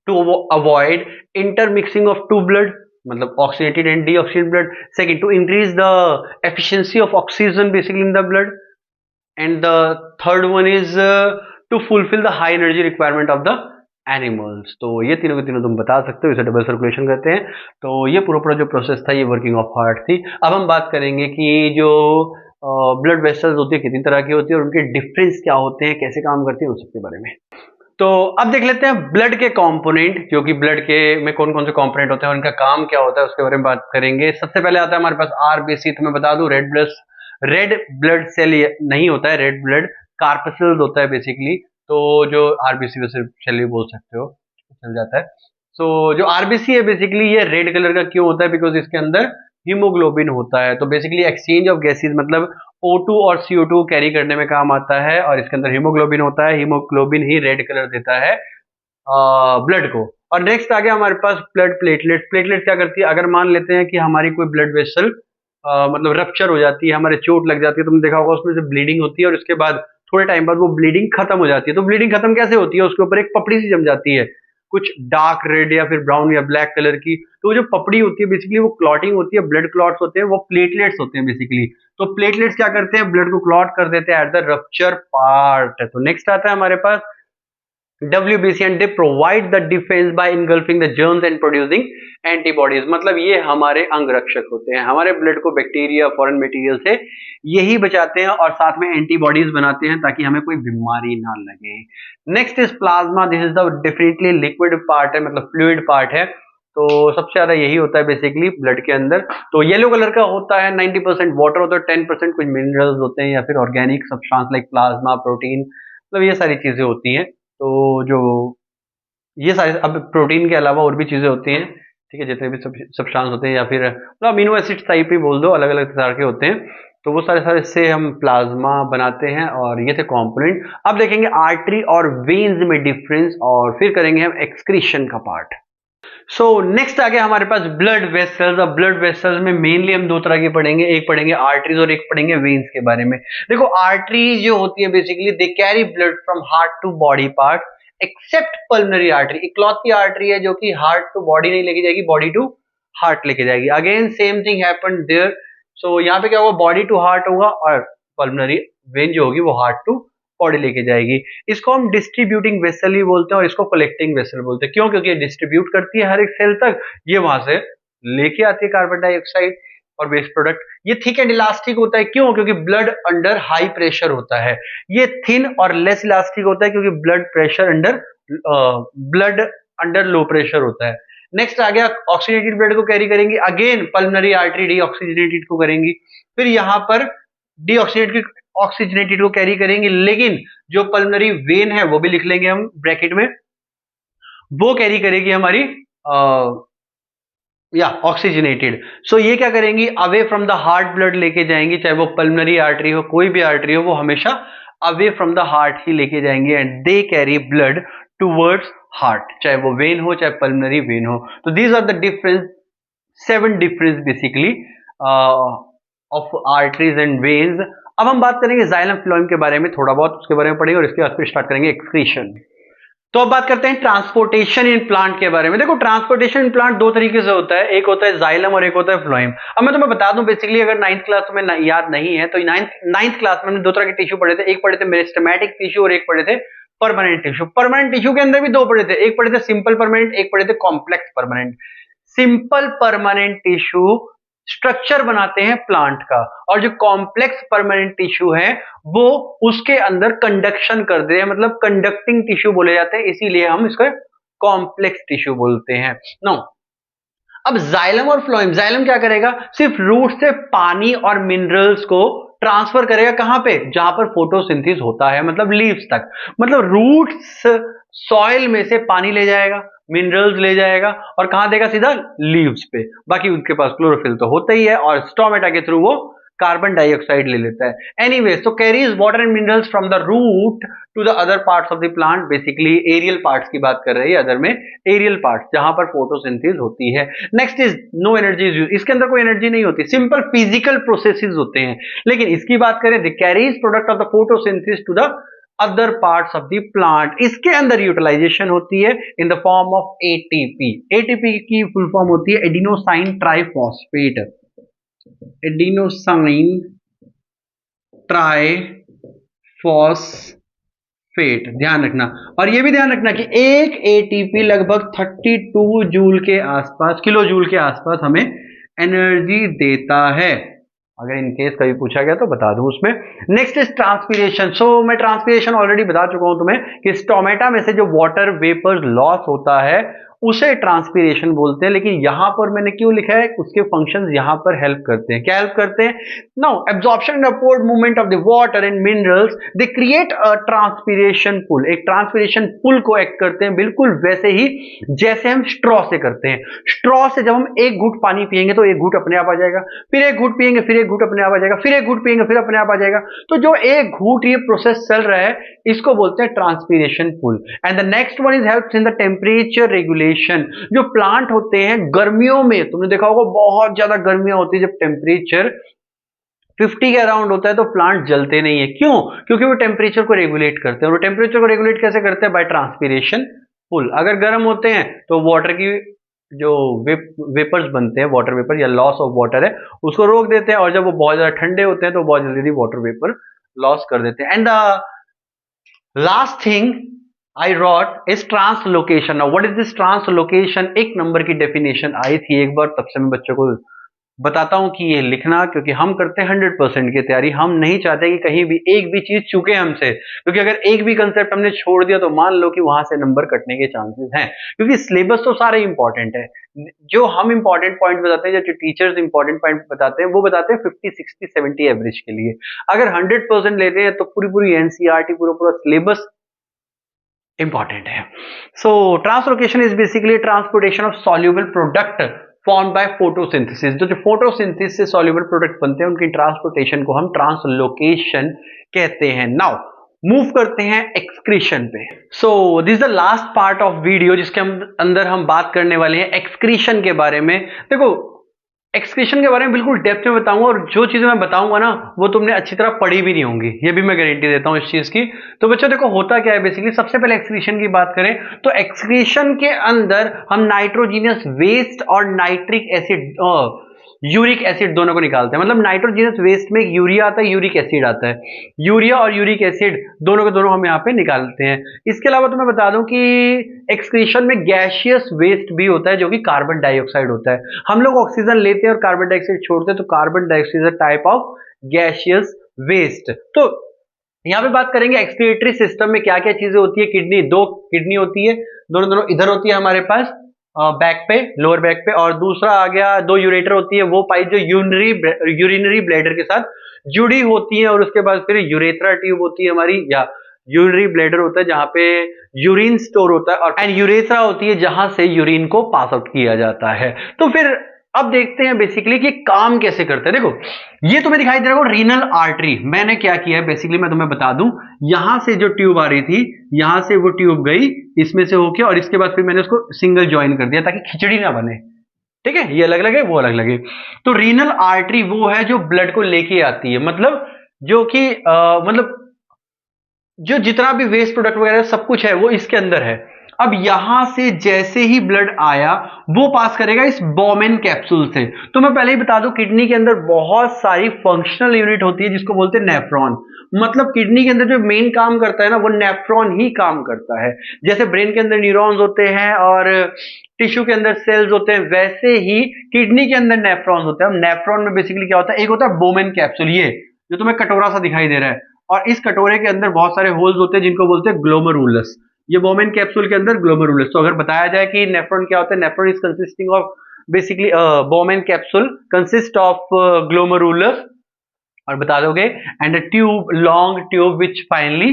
to avoid intermixing of two blood, मतलब oxidated and deoxidated blood. Second, to increase the efficiency of oxygen basically in the blood, and the third one is to fulfil the high energy requirement of the animals. तो ये तीनों के तीनों तुम बता सकते हो, इसे डबल सर्कुलेशन कहते हैं। तो ये पूरा जो प्रोसेस था, ये वर्किंग ऑफ हार्ट थी। अब हम बात करेंगे कि जो ब्लड वेसल्स होती है कितनी तरह की होती है और उनके डिफरेंस क्या होते हैं, कैसे काम करती है, उन सबके बारे में। तो अब देख लेते हैं ब्लड के कंपोनेंट, जो कि ब्लड के में कौन कौन से कंपोनेंट होते हैं, उनका काम क्या होता है, उसके बारे में बात करेंगे। सबसे पहले आता है हमारे पास आरबीसी। तो मैं बता दूं, रेड ब्लड सेल नहीं होता है, रेड ब्लड कार्पसेल्स होता है बेसिकली। तो जो आरबीसी वैसे सेल भी बोल सकते हो, चल जाता है। सो जो आरबीसी है बेसिकली ये रेड कलर का क्यों होता है, बिकॉज इसके अंदर हीमोग्लोबिन होता है। तो बेसिकली एक्सचेंज ऑफ गैसेज, मतलब O2 और CO2 कैरी करने में काम आता है, और इसके अंदर हीमोग्लोबिन होता है। हीमोग्लोबिन ही रेड कलर देता है ब्लड को। और नेक्स्ट आ गया हमारे पास ब्लड प्लेटलेट। प्लेटलेट क्या करती है, अगर मान लेते हैं कि हमारी कोई ब्लड वेसल मतलब रप्चर हो जाती है, हमारे चोट लग जाती है, तुमने देखा होगा उसमें से ब्लीडिंग होती है, और उसके बाद थोड़े टाइम बाद वो ब्लीडिंग खत्म हो जाती है। तो ब्लीडिंग खत्म कैसे होती है, उसके ऊपर एक पपड़ी सी जम जाती है, कुछ डार्क रेड या फिर ब्राउन या ब्लैक कलर की। तो जो पपड़ी होती है बेसिकली वो क्लॉटिंग होती है, ब्लड क्लॉट्स होते हैं, वो प्लेटलेट्स होते हैं बेसिकली। तो प्लेटलेट्स क्या करते हैं, ब्लड को क्लॉट कर देते हैं एट द रप्चर पार्ट। तो नेक्स्ट आता है हमारे पास WBC, and they provide the defence bye engulfing the germs and producing antibodies. मतलब ये हमारे अंग रक्षक होते हैं, हमारे ब्लड को बैक्टीरिया, फॉरेन मटेरियल से यही बचाते हैं, और साथ में एंटीबॉडीज बनाते हैं ताकि हमें कोई बीमारी ना लगे। Next is plasma. This is the definitely liquid part है, मतलब फ्लूइड पार्ट है। तो सबसे ज्यादा यही होता है बेसिकली ब्लड के अंदर। तो येलो कलर का होता है, 90% वाटर होता है, 10% कुछ मिनरल्स होते हैं या फिर organic substance like plasma, protein, मतलब ये सारी चीजें होती हैं। तो जो ये सारे, अब प्रोटीन के अलावा और भी चीजें होती हैं, ठीक है, जितने भी सब्सटेंस होते हैं या फिर अमीनो एसिड टाइप ही बोल दो, अलग अलग तरह के होते हैं। तो वो सारे से हम प्लाज्मा बनाते हैं, और ये थे कंपोनेंट। अब देखेंगे आर्टरी और वेन्स में डिफरेंस, और फिर करेंगे हम एक्सक्रीशन का पार्ट। सो नेक्स्ट आ गया हमारे पास ब्लड वेसल्स। अब ब्लड वेसल्स में मेनली हम 2 तरह के पढ़ेंगे, एक पढ़ेंगे आर्टरीज और एक पढ़ेंगे वेन्स के बारे में। देखो आर्टरीज जो होती है basically they carry blood from heart to body part, except pulmonary artery. इकलौती आर्टरी है जो कि हार्ट टू बॉडी नहीं लेके जाएगी, बॉडी टू हार्ट लेके जाएगी। Again same thing happened there. So यहाँ पे क्या होगा, बॉडी टू हार्ट होगा, और पल्मोनरी वेन जो होगी वो हार्ट टू बॉडी लेके जाएगी। इसको हम डिस्ट्रीब्यूटिंग वेसल ही बोलते हैं, और इसको कलेक्टिंग वेसल बोलते हैं। क्यों, क्योंकि ये डिस्ट्रीब्यूट करती है हर एक सेल तक, ये वहां से लेके आती है कार्बन डाइऑक्साइड और वेस्ट प्रोडक्ट। ये थिक एंड इलास्टिक होता है, क्यों, क्योंकि ब्लड अंडर हाई प्रेशर होता है। ये थिन और लेस इलास्टिक होता है क्योंकि ब्लड अंडर लो प्रेशर होता है। नेक्स्ट आ गया ऑक्सीजनेटेड ब्लड को कैरी करेंगी, अगेन पल्मोनरी आर्टरी डीऑक्सीजनेटेड को करेंगी, फिर यहां पर ऑक्सीजनेटेड को कैरी करेंगे, लेकिन जो पल्मोनरी वेन है वो भी लिख लेंगे हम ब्रैकेट में, वो कैरी करेगी हमारी या ऑक्सीजनेटेड। सो ये क्या करेंगी, away from the heart blood लेके जाएंगी, चाहे वो पल्मनरी आर्टरी हो, कोई भी आर्टरी हो, वो हमेशा अवे फ्रॉम द हार्ट ही लेके जाएंगे and they carry blood towards heart, चाहे वो वेन हो चाहे पल्मनरी वेन हो। तो these are the difference, 7 difference basically of arteries and veins. अब हम बात करेंगे जाइलम फ्लोएम के बारे में, थोड़ा बहुत उसके बारे में पढ़ेंगे और इसके बाद फिर स्टार्ट करेंगे एक्सक्रीशन। तो अब बात करते हैं ट्रांसपोर्टेशन इन प्लांट के बारे में। देखो ट्रांसपोर्टेशन इन प्लांट दो तरीके से होता है, एक होता है जाइलम और एक होता है फ्लोएम। अब मैं तुम्हें बता दूं बेसिकली, अगर 9th क्लास में याद नहीं है तो 9th क्लास में हमने दो तरह के टिश्यू पढ़े थे, एक पढ़े थे मेरिस्टेमेटिक टिश्यू और एक पढ़े थे परमानेंट टिश्यू। परमानेंट टिश्यू के अंदर भी दो पढ़े थे, एक पढ़े थे सिंपल परमानेंट, एक पढ़े थे complex permanent. Simple permanent tissue structure बनाते हैं प्लांट का, और जो कॉम्प्लेक्स परमानेंट टिश्यू है वो उसके अंदर कंडक्शन करते हैं, मतलब कंडक्टिंग टिश्यू बोले जाते हैं, इसीलिए हम इसको कॉम्प्लेक्स टिश्यू बोलते हैं। नो, अब जाइलम और फ्लोएम, जाइलम क्या करेगा, सिर्फ रूट से पानी और मिनरल्स को ट्रांसफर करेगा, कहां पे, जहां पर फोटोसिंथेसिस होता है, मतलब लीव्स तक। मतलब रूट्स सॉइल में से पानी ले जाएगा, मिनरल्स ले जाएगा और कहां देगा, सीधा लीव्स पे। बाकी उनके पास क्लोरोफिल तो होता ही है और स्टोमेटा के थ्रू वो कार्बन डाइऑक्साइड ले लेता है। Anyway, so carries water and minerals from the root to the other parts of the plant, basically aerial parts की बात कर रही है, अदर में एरियल पार्ट्स जहां पर फोटोसिंथेसिस होती है। Next is no energy is used, इसके अंदर कोई एनर्जी नहीं होती, सिंपल फिजिकल प्रोसेसेस होते हैं। लेकिन इसकी बात करें, the carries product of the photosynthesis to the other parts of the plant, इसके अंदर यूटिलाइजेशन होती है in the form of ATP. ATP की फुल फॉर्म होती है एडिनोसाइन ट्राइफॉस्फेट, एडिनोसाइन ट्राइफॉस्फेट, ध्यान रखना। और ये भी ध्यान रखना कि एक एटीपी लगभग 32 जूल के आसपास, किलो जूल के आसपास हमें एनर्जी देता है, अगर इन केस कभी पूछा गया तो बता दूं उसमें। Next is transpiration. सो मैं ट्रांसपीरेशन ऑलरेडी बता चुका हूं तुम्हें कि स्टोमेटा में से जो वाटर वेपर लॉस होता है उसे ट्रांसपीरेशन बोलते हैं, लेकिन यहां पर मैंने क्यों लिखा है, उसके फंक्शंस यहां पर हेल्प करते हैं। क्या हेल्प करते हैं, now absorption and upward movement of the water and minerals, they create a transpiration pull, एक ट्रांसपीरेशन पुल को एक्ट करते हैं, बिल्कुल वैसे ही जैसे हम स्ट्रॉ से करते हैं। स्ट्रॉ से जब हम एक घूंट पानी पिएंगे तो एक घूंट अपने आप आ जाएगा, फिर एक घूंट पिएंगे फिर एक घूंट अपने आप आ जाएगा, फिर एक घूंट पिएंगे फिर अपने आप आ जाएगा। तो जो एक घूंट ये प्रोसेस चल रहा है इसको बोलते हैं transpiration pull. And the next one is helps in the temperature regulation. जो प्लांट होते हैं गर्मियों में, तुमने देखा होगा बहुत ज्यादा गर्मियां होती है, जब टेम्परेचर 50 के अराउंड होता है तो प्लांट जलते नहीं है। क्यों, क्योंकि वो टेम्परेचर को रेगुलेट करते हैं, और वो टेम्परेचर को रेगुलेट कैसे करते हैं, बाय ट्रांसपीरेशन पुल। अगर गर्म होते हैं तो वाटर की जो वेपर्स बनते हैं, वाटर वेपर या लॉस ऑफ वाटर है, उसको रोक देते हैं, और जब वो बहुत ज्यादा ठंडे होते हैं तो बहुत जल्दी वाटर वेपर लॉस कर देते हैं। And the last thing I wrote is translocation. Now what is this translocation? एक नंबर की डेफिनेशन आई थी एक बार, तब से मैं बच्चों को बताता हूं कि ये लिखना, क्योंकि हम करते हैं 100% की तैयारी, हम नहीं चाहते कि कहीं भी एक भी चीज चूके हमसे, क्योंकि अगर एक भी कंसेप्ट हमने छोड़ दिया तो मान लो कि वहां से नंबर कटने के चांसेस हैं, क्योंकि सिलेबस तो सारे इंपॉर्टेंट है। जो हम इंपॉर्टेंट पॉइंट बताते हैं, जो टीचर्स इंपॉर्टेंट पॉइंट बताते हैं, वो बताते हैं 50, 60, 70 एवरेज के लिए। अगर 100% लेते हैं तो पूरी एनसीईआरटी, पूरा सिलेबस इंपॉर्टेंट है। So translocation is basically transportation of soluble product formed by photosynthesis. जो फोटोसिंथेसिस से सॉल्युबल प्रोडक्ट बनते हैं उनकी ट्रांसपोर्टेशन को हम ट्रांसलोकेशन कहते हैं। नाउ मूव करते हैं एक्सक्रीशन पे। So this is the last part of video जिसके अंदर हम बात करने वाले हैं एक्सक्रीशन के बारे में। देखो एक्सक्रीशन के बारे में बिल्कुल डेप्थ में बताऊंगा, और जो चीजें मैं बताऊंगा ना वो तुमने अच्छी तरह पढ़ी भी नहीं होंगी, ये भी मैं गारंटी देता हूं इस चीज की। तो बच्चों देखो होता क्या है, बेसिकली सबसे पहले एक्सक्रीशन की बात करें तो एक्सक्रीशन के अंदर हम नाइट्रोजीनियस वेस्ट और नाइट्रिक एसिड, यूरिक एसिड दोनों को निकालते हैं। मतलब नाइट्रोजीनियस वेस्ट में यूरिया आता है, यूरिक एसिड आता है, यूरिया और यूरिक एसिड दोनों के दोनों हम यहाँ पे निकालते हैं। इसके अलावा तो मैं बता दूं कि एक्सक्रीशन में गैसियस वेस्ट भी होता है जो कि कार्बन डाइऑक्साइड होता है। हम लोग ऑक्सीजन लेते हैं और कार्बन डाइऑक्साइड छोड़ते हैं, तो carbon dioxide is a type of gaseous waste. तो यहाँ पे बात करेंगे एक्सक्रीटरी सिस्टम में क्या क्या चीजें होती है। किडनी, दो किडनी होती है, दोनों इधर होती है हमारे पास बैक पे, लोअर बैक पे, और दूसरा आ गया दो यूरेटर होती है, वो पाइप जो यूरिनरी ब्लैडर के साथ जुड़ी होती है, और उसके बाद फिर यूरेथ्रा ट्यूब होती है हमारी, या यूरिनरी ब्लैडर होता है जहां पे यूरिन स्टोर होता है, और एंड यूरेथ्रा होती है जहां से यूरिन को पास आउट किया जाता है। तो फिर अब देखते हैं बेसिकली कि काम कैसे करते हैं। देखो ये तुम्हें दिखाई दे रहा है रीनल आर्टरी। मैंने क्या किया है बेसिकली, मैं तुम्हें बता दूं, यहां से जो ट्यूब आ रही थी, यहां से वो ट्यूब गई इसमें से होके, और इसके बाद फिर मैंने उसको सिंगल ज्वाइन कर दिया ताकि खिचड़ी ना बने। ठीक है, ये अलग लगे वो अलग लगे। तो रीनल आर्टरी वो है जो ब्लड को लेके आती है, मतलब जो कि मतलब जो जितना भी वेस्ट प्रोडक्ट वगैरह सब कुछ है वो इसके अंदर है। अब यहां से जैसे ही ब्लड आया वो पास करेगा इस बोमेन कैप्सूल से। तो मैं पहले ही बता दूं, किडनी के अंदर बहुत सारी फंक्शनल यूनिट होती है जिसको बोलते हैं नेफ्रॉन। मतलब किडनी के अंदर जो मेन काम करता है ना, वो नेफ्रॉन ही काम करता है। जैसे ब्रेन के अंदर न्यूरॉन्स होते हैं और टिश्यू के अंदर सेल्स होते हैं, वैसे ही किडनी के अंदर नेफ्रॉन्स होते हैं। नेफ्रॉन में बेसिकली क्या होता है, एक होता है बोमेन कैप्सूल, ये जो तुम्हें कटोरा सा दिखाई दे रहा है, और इस कटोरे के अंदर बहुत सारे होल्स होते हैं जिनको बोलते हैं ग्लोमेरुलस। ये बोमेन कैप्सूल के अंदर ग्लोमेरुलस। तो अगर बताया जाए कि नेफ्रॉन क्या होता है, nephron is consisting of basically Bowman capsule consist of glomerulus, और बता दोगे and tube, long tube which finally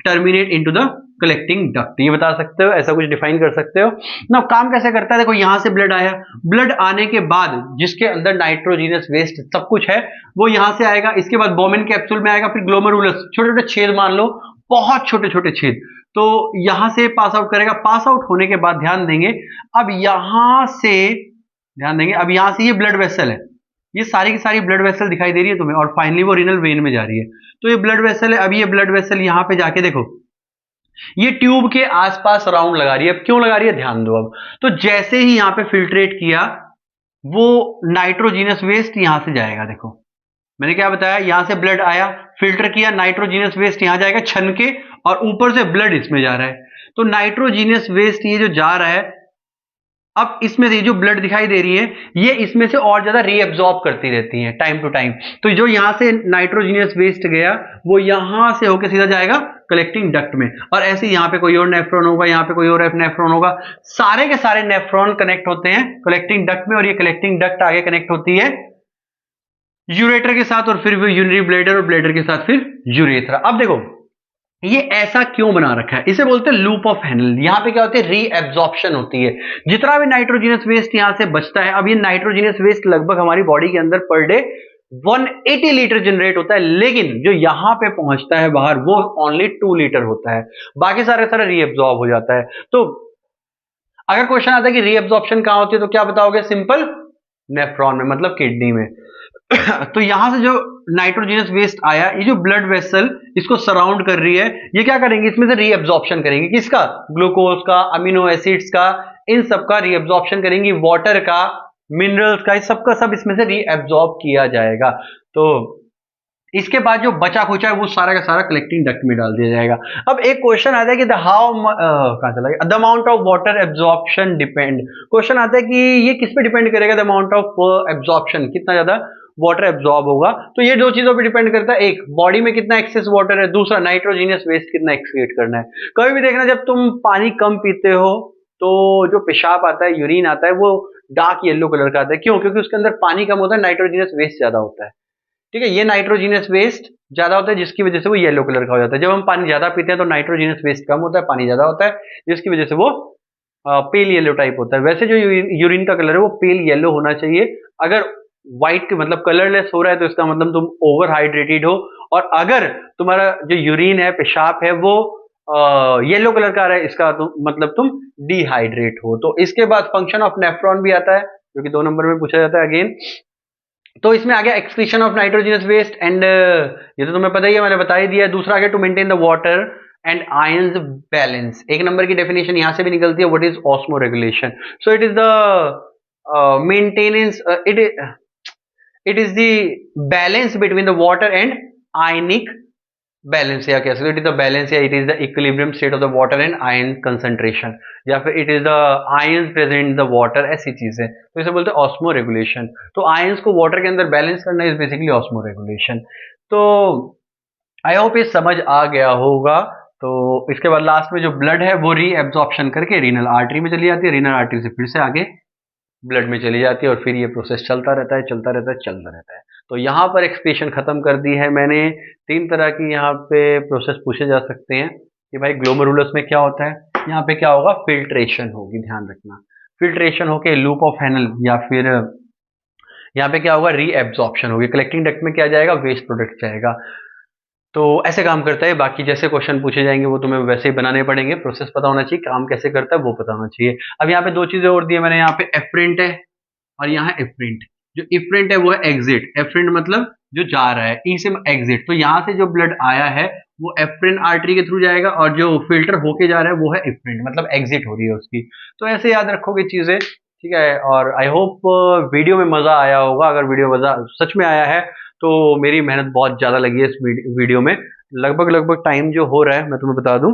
terminate into the collecting duct. ये बता सकते हो, ऐसा कुछ डिफाइन कर सकते हो ना। काम कैसे करता है, देखो यहां से ब्लड आया, ब्लड आने के बाद जिसके अंदर नाइट्रोजीनियस वेस्ट सब कुछ है वो यहां से आएगा, इसके बाद बोमेन कैप्सूल में आएगा, फिर ग्लोमेरुलस, छोटे छोटे छेद मान लो, बहुत छोटे छोटे छेद, तो यहां से पास आउट करेगा। पास आउट होने के बाद ध्यान देंगे, अब यहां से ध्यान देंगे, अब यहां से ये ब्लड वेसल है, ये सारी की सारी ब्लड वेसल दिखाई दे रही है तुम्हें, और फाइनली वो रीनल वेन में जा रही है। तो ये ब्लड वेसल है। अब ये ब्लड वेसल यहां पे जाके देखो, ये ट्यूब के आसपास राउंड लगा रही है। अब क्यों लगा रही है, ध्यान दो। अब तो जैसे ही यहां पे फिल्ट्रेट किया, वो नाइट्रोजीनस वेस्ट यहां से जाएगा। देखो मैंने क्या बताया, यहां से ब्लड आया, फिल्टर किया, नाइट्रोजीनस वेस्ट यहां जाएगा छन के, और ऊपर से ब्लड इसमें जा रहा है। तो नाइट्रोजीनस वेस्ट ये जो जा रहा है, अब इसमें से जो ब्लड दिखाई दे रही है, ये इसमें से और ज्यादा रीएब्जॉर्ब करती रहती है टाइम टू टाइम। तो जो यहां से नाइट्रोजीनियस वेस्ट गया, वो यहां से होकर सीधा जाएगा कलेक्टिंग डक्ट में, और ऐसे यहां पे कोई और नेफ्रॉन होगा, यहां पे कोई और नेफ्रॉन होगा, सारे के सारे नेफ्रॉन कनेक्ट होते हैं कलेक्टिंग डक्ट में, और ये कलेक्टिंग डक्ट आगे कनेक्ट होती है यूरेटर के साथ, और फिर वो यूरिनरी ब्लैडर, और ब्लैडर के साथ फिर यूरेथ्रा। अब देखो ये ऐसा क्यों बना रखा है, इसे बोलते हैं लूप ऑफ हेनल। यहां पे क्या होती है, रीएब्जॉर्प्शन होती है। जितना भी नाइट्रोजीनियस वेस्ट यहां से बचता है, अब ये नाइट्रोजीनियस वेस्ट लगभग हमारी बॉडी के अंदर पर डे 180 लीटर जनरेट होता है, लेकिन जो यहां पे पहुंचता है बाहर वो ओनली 2 लीटर होता है, बाकी सारे सारा रीएब्जॉर्ब हो जाता है। तो अगर क्वेश्चन आता है कि रीएब्जॉर्प्शन कहां होती है, तो क्या बताओगे, सिंपल, नेफ्रॉन में, मतलब किडनी में। तो यहां से जो नाइट्रोजीनियस वेस्ट आया, ये जो ब्लड वेसल इसको सराउंड कर रही है, ये क्या करेंगे, इसमें से रीएब्जॉर्प्शन करेंगे, किसका, ग्लूकोज का, अमीनो एसिड्स का, इन सब का रीएब्जॉर्प्शन करेंगी, वाटर का, मिनरल्स का, इस सब का सब इसमें से रीएब्जॉर्ब किया जाएगा। तो इसके बाद जो बचा खुचा है वो सारा का सारा कलेक्टिंग डक्ट में डाल दिया जाएगा। अब एक क्वेश्चन आता है कि कहां चला गया, the amount of water absorption depend. Question आता है कि ये किस पे डिपेंड करेगा, द अमाउंट ऑफ एब्जॉर्प्शन, कितना ज्यादा वाटर एब्जॉर्ब होगा। तो ये दो चीजों पे डिपेंड करता है, एक बॉडी में कितना एक्सेस वाटर है, दूसरा नाइट्रोजीनियस वेस्ट कितना एक्सक्रीट करना है। कभी भी देखना, जब तुम पानी कम पीते हो तो जो पेशाब आता है, यूरिन आता है, वो डार्क येलो कलर का आता है। क्यों, क्योंकि उसके अंदर पानी कम होता है, नाइट्रोजीनियस वेस्ट ज्यादा होता है। ठीक है, ये नाइट्रोजीनियस वेस्ट ज्यादा होता है जिसकी वजह से वो येलो कलर का हो जाता है। जब हम पानी ज्यादा पीते हैं तो नाइट्रोजीनियस वेस्ट कम होता है, पानी ज्यादा होता है, जिसकी वजह से वो पेल येलो टाइप होता है। वैसे जो यूरिन का कलर है वो पेल येलो होना चाहिए। अगर व्हाइट मतलब कलरलेस हो रहा है तो इसका मतलब तुम ओवर हाइड्रेटेड हो, और अगर तुम्हारा जो यूरिन है, पेशाब है, वो येलो कलर का आ रहा है, इसका मतलब तुम डिहाइड्रेट हो। तो इसके बाद फंक्शन ऑफ नेफ्रॉन भी आता है जो कि 2 नंबर में पूछा जाता है अगेन। तो इसमें आ गया excretion of nitrogenous waste, and ये तो तुम्हें पता ही है, मैंने बता ही दिया। दूसरा आ गया to maintain the water and ions balance. एक नंबर की डेफिनेशन यहां से भी निकलती है, what is osmoregulation. So it is the maintenance, it is the balance between the water and ionic balance, या कह सकते इट इज द बैलेंस, या it is the equilibrium state of the water and ion concentration, या फिर it is the ions present in the water, ऐसी चीज है। तो इसे बोलते हैं ऑस्मो रेगुलेशन। तो आयंस को वाटर के अंदर बैलेंस करना इज बेसिकली ऑस्मो रेगुलेशन। तो आई होप ये समझ आ गया होगा। तो इसके बाद लास्ट में जो ब्लड है वो रीएब्जॉर्प्शन करके रीनल आर्टरी में चली जाती है, रीनल आर्टरी से फिर से आगे ब्लड में चली जाती है और फिर ये प्रोसेस चलता रहता है, चलता रहता है, चलता रहता है। तो यहाँ पर एक्सप्रेशन खत्म कर दी है मैंने। 3 तरह की यहाँ पे प्रोसेस पूछे जा सकते हैं कि भाई ग्लोमेरुलस में क्या होता है। यहाँ पे क्या होगा, फिल्ट्रेशन होगी, ध्यान रखना। फिल्ट्रेशन होके लूप ऑफ हैनल, या फिर यहाँ पे क्या होगा, रीएब्जॉर्प्शन होगी। कलेक्टिंग डक्ट में क्या जाएगा, वेस्ट प्रोडक्ट जाएगा। तो ऐसे काम करता है। बाकी जैसे क्वेश्चन पूछे जाएंगे वो तुम्हें वैसे ही बनाने पड़ेंगे। प्रोसेस पता होना चाहिए, काम कैसे करता है वो पता होना चाहिए। अब यहाँ पे 2 चीजें और दी है मैंने, यहाँ पे एफरेंट है और यहाँ है एफरेंट। जो इफरेंट है वो है एग्जिट। एफरेंट मतलब जो जा रहा है, ई से एग्जिट। तो यहाँ से जो ब्लड आया है वो एफरेंट आर्टरी के थ्रू जाएगा, और जो फिल्टर होके जा रहा है वो है इफरेंट, मतलब एग्जिट हो रही है उसकी। तो ऐसे याद रखोगे चीजें, ठीक है। और आई होप वीडियो में मजा आया होगा। अगर वीडियो मजा सच में आया है तो मेरी मेहनत बहुत ज्यादा लगी है इस वीडियो में। लगभग टाइम जो हो रहा है मैं तुम्हें बता दूं,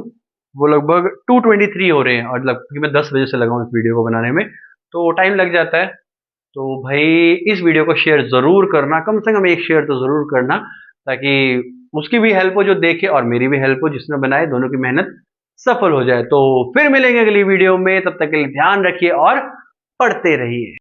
वो लगभग 2:23 हो रहे हैं, और क्योंकि मैं 10 बजे से लगा हूं इस वीडियो को बनाने में, तो टाइम लग जाता है। तो भाई इस वीडियो को शेयर जरूर करना, कम से कम एक शेयर तो जरूर करना, ताकि उसकी भी हेल्प हो जो देखे, और मेरी भी हेल्प हो जिसने बनाए, दोनों की मेहनत सफल हो जाए। तो फिर मिलेंगे अगली वीडियो में, तब तक के लिए ध्यान रखिए और पढ़ते रहिए।